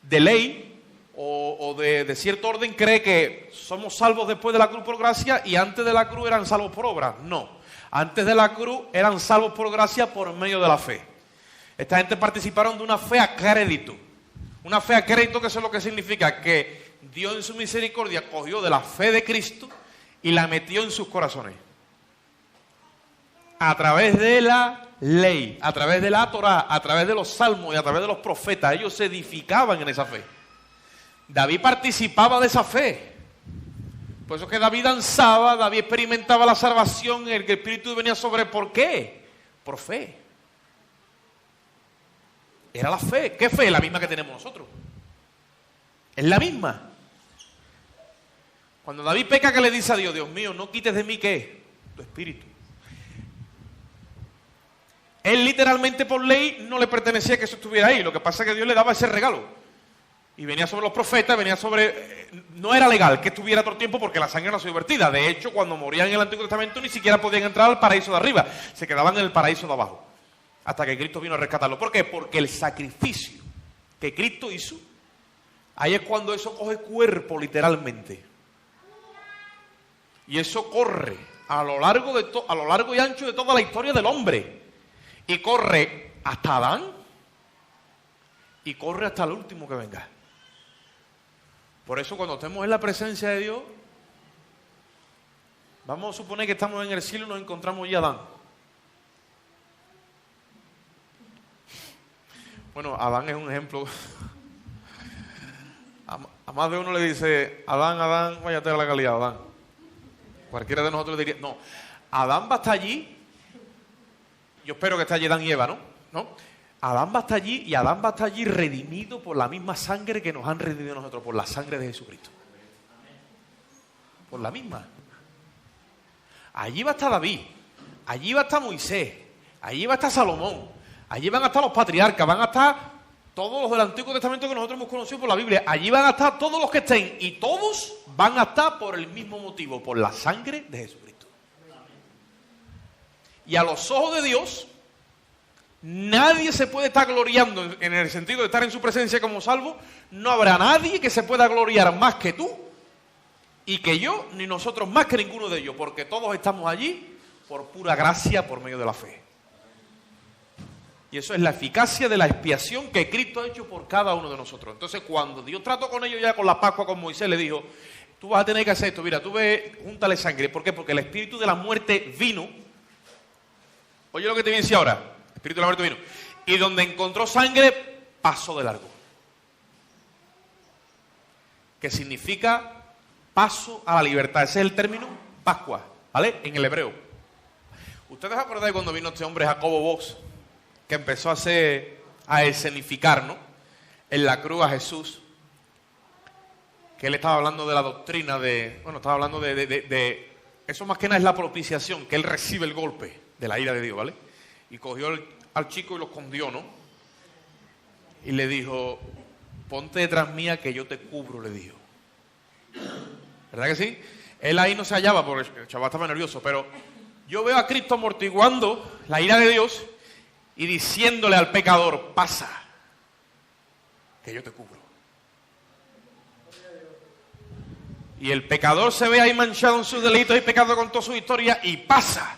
de ley o de cierto orden cree que somos salvos después de la cruz por gracia y antes de la cruz eran salvos por obras. No, antes de la cruz eran salvos por gracia por medio de la fe. Esta gente participaron de una fe a crédito. Una fe a crédito, que eso es lo que significa que Dios en su misericordia cogió de la fe de Cristo y la metió en sus corazones. A través de la ley, a través de la Torá, a través de los salmos y a través de los profetas, ellos se edificaban en esa fe. David participaba de esa fe. Por eso que David danzaba, David experimentaba la salvación, el Espíritu venía sobre él. ¿Por qué? Por fe. Era la fe. ¿Qué fe? La misma que tenemos nosotros. Es la misma. Cuando David peca, que le dice a Dios, Dios mío, no quites de mí, ¿qué? Tu espíritu. Él literalmente por ley no le pertenecía que eso estuviera ahí. Lo que pasa es que Dios le daba ese regalo. Y venía sobre los profetas, venía sobre... No era legal que estuviera todo el tiempo porque la sangre no ha sido vertida. De hecho, cuando morían en el Antiguo Testamento ni siquiera podían entrar al paraíso de arriba. Se quedaban en el paraíso de abajo. Hasta que Cristo vino a rescatarlo. ¿Por qué? Porque el sacrificio que Cristo hizo, ahí es cuando eso coge cuerpo literalmente. Y eso corre a lo largo y ancho de toda la historia del hombre. Y corre hasta Adán y corre hasta el último que venga. Por eso cuando estemos en la presencia de Dios, vamos a suponer que estamos en el cielo y nos encontramos ya a Adán. Bueno, Adán es un ejemplo. A más de uno le dice, Adán, váyate a la calidad, Adán. Cualquiera de nosotros le diría, no, Adán va a estar allí. Yo espero que esté allí Adán y Eva, ¿no? Adán va a estar allí y Adán va a estar allí redimido por la misma sangre que nos han redimido nosotros, por la sangre de Jesucristo. Por la misma. Allí va a estar David, allí va a estar Moisés, allí va a estar Salomón, allí van a estar los patriarcas, van a estar Todos los del Antiguo Testamento que nosotros hemos conocido por la Biblia, allí van a estar todos los que estén, y todos van a estar por el mismo motivo, por la sangre de Jesucristo. Y a los ojos de Dios, nadie se puede estar gloriando en el sentido de estar en su presencia como salvo. No habrá nadie que se pueda gloriar más que tú y que yo, ni nosotros más que ninguno de ellos, porque todos estamos allí por pura gracia, por medio de la fe. Y eso es la eficacia de la expiación que Cristo ha hecho por cada uno de nosotros. Entonces, cuando Dios trató con ellos ya con la Pascua, con Moisés, le dijo: tú vas a tener que hacer esto, mira, tú ve, júntale sangre. ¿Por qué? Porque el espíritu de la muerte vino. Oye lo que te voy a decir ahora. El espíritu de la muerte vino. Y donde encontró sangre, pasó de largo. Que significa paso a la libertad. Ese es el término Pascua, ¿vale? En el hebreo. ¿Ustedes acuerdan de cuando vino este hombre Jacobo Voss, que empezó a escenificar, ¿no?, en la cruz a Jesús? Que él estaba hablando de la doctrina estaba hablando de eso, más que nada es la propiciación, que él recibe el golpe de la ira de Dios, ¿vale? Y cogió al chico y lo escondió, ¿no? Y le dijo: ponte detrás mía que yo te cubro, le dijo. ¿Verdad que sí? Él ahí no se hallaba porque el chaval estaba nervioso, pero yo veo a Cristo amortiguando la ira de Dios y diciéndole al pecador: pasa, que yo te cubro. Y el pecador se ve ahí manchado en sus delitos y pecados con toda su historia y pasa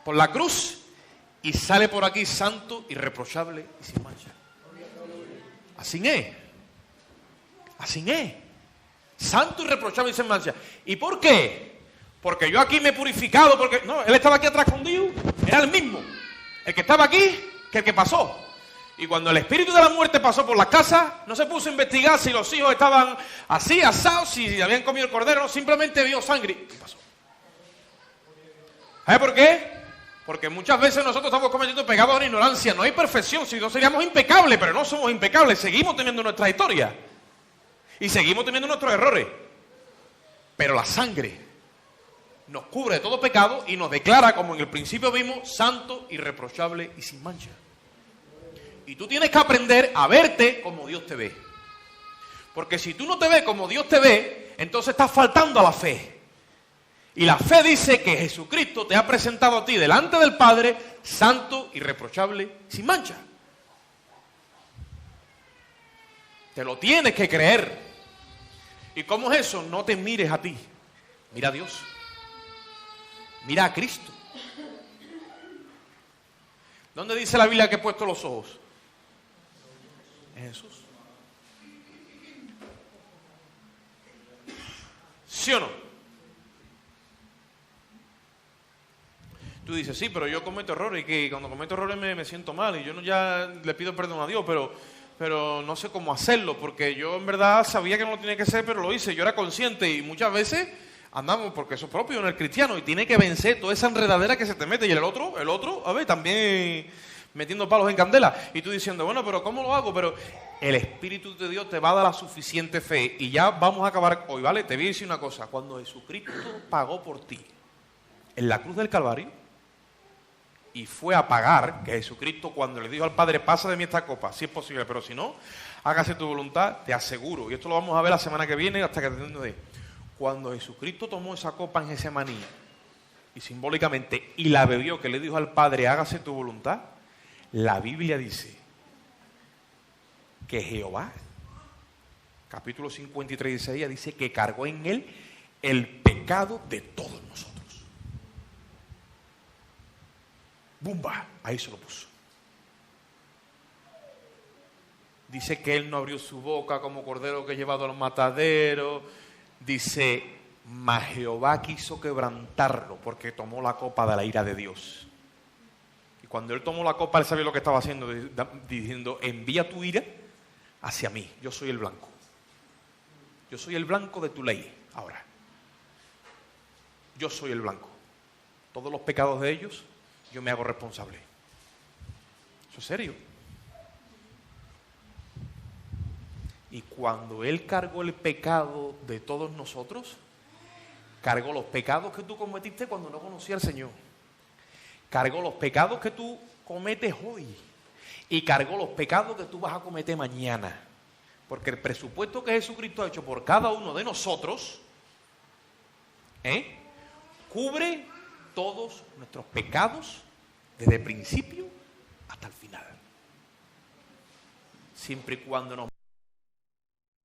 por la cruz y sale por aquí santo, irreprochable y sin mancha. Así es. Así es. Santo, irreprochable y sin mancha. ¿Y por qué? Porque yo aquí me he purificado, porque... No, él estaba aquí atrás escondido, era el mismo. El que estaba aquí, que el que pasó. Y cuando el espíritu de la muerte pasó por la casa, no se puso a investigar si los hijos estaban así, asados, si habían comido el cordero, no, simplemente vio sangre. ¿Qué pasó? ¿Sabes por qué? Porque muchas veces nosotros estamos cometiendo pecados en ignorancia. No hay perfección, si no seríamos impecables, pero no somos impecables, seguimos teniendo nuestra historia. Y seguimos teniendo nuestros errores. Pero la sangre nos cubre de todo pecado y nos declara, como en el principio vimos, santo, irreprochable y sin mancha. Y tú tienes que aprender a verte como Dios te ve. Porque si tú no te ves como Dios te ve, entonces estás faltando a la fe. Y la fe dice que Jesucristo te ha presentado a ti delante del Padre, santo, irreprochable, sin mancha. Te lo tienes que creer. ¿Y cómo es eso? No te mires a ti, mira a Dios. Mira a Cristo. ¿Dónde dice la Biblia que he puesto los ojos? En Jesús. ¿Sí o no? Tú dices: sí, pero yo cometo errores, y que cuando cometo errores me siento mal, y yo no, ya le pido perdón a Dios, pero no sé cómo hacerlo, porque yo en verdad sabía que no lo tenía que hacer, pero lo hice, yo era consciente, y muchas veces andamos, porque eso es propio en el cristiano, y tiene que vencer toda esa enredadera que se te mete, y el otro, a ver, también metiendo palos en candela, y tú diciendo: bueno, pero ¿cómo lo hago? Pero el Espíritu de Dios te va a dar la suficiente fe, y ya vamos a acabar hoy, ¿vale? Te voy a decir una cosa: cuando Jesucristo pagó por ti en la cruz del Calvario, y fue a pagar, que Jesucristo cuando le dijo al Padre: pasa de mí esta copa, si es posible, pero si no, hágase tu voluntad, te aseguro, y esto lo vamos a ver la semana que viene hasta que te entiendas de... Cuando Jesucristo tomó esa copa en Getsemaní, y simbólicamente, y la bebió, que le dijo al Padre: hágase tu voluntad, la Biblia dice que Jehová, capítulo 53 de Isaías, dice que cargó en él el pecado de todos nosotros. ¡Bumba! Ahí se lo puso. Dice que él no abrió su boca como cordero que es llevado al matadero. Dice: mas Jehová quiso quebrantarlo porque tomó la copa de la ira de Dios. Y cuando él tomó la copa, él sabía lo que estaba haciendo, diciendo: envía tu ira hacia mí, yo soy el blanco. Yo soy el blanco de tu ley. Ahora, yo soy el blanco. Todos los pecados de ellos, yo me hago responsable. Eso es serio. Y cuando él cargó el pecado de todos nosotros, cargó los pecados que tú cometiste cuando no conocías al Señor. Cargó los pecados que tú cometes hoy. y cargó los pecados que tú vas a cometer mañana. Porque el presupuesto que Jesucristo ha hecho por cada uno de nosotros, cubre todos nuestros pecados desde el principio hasta el final. Siempre y cuando nos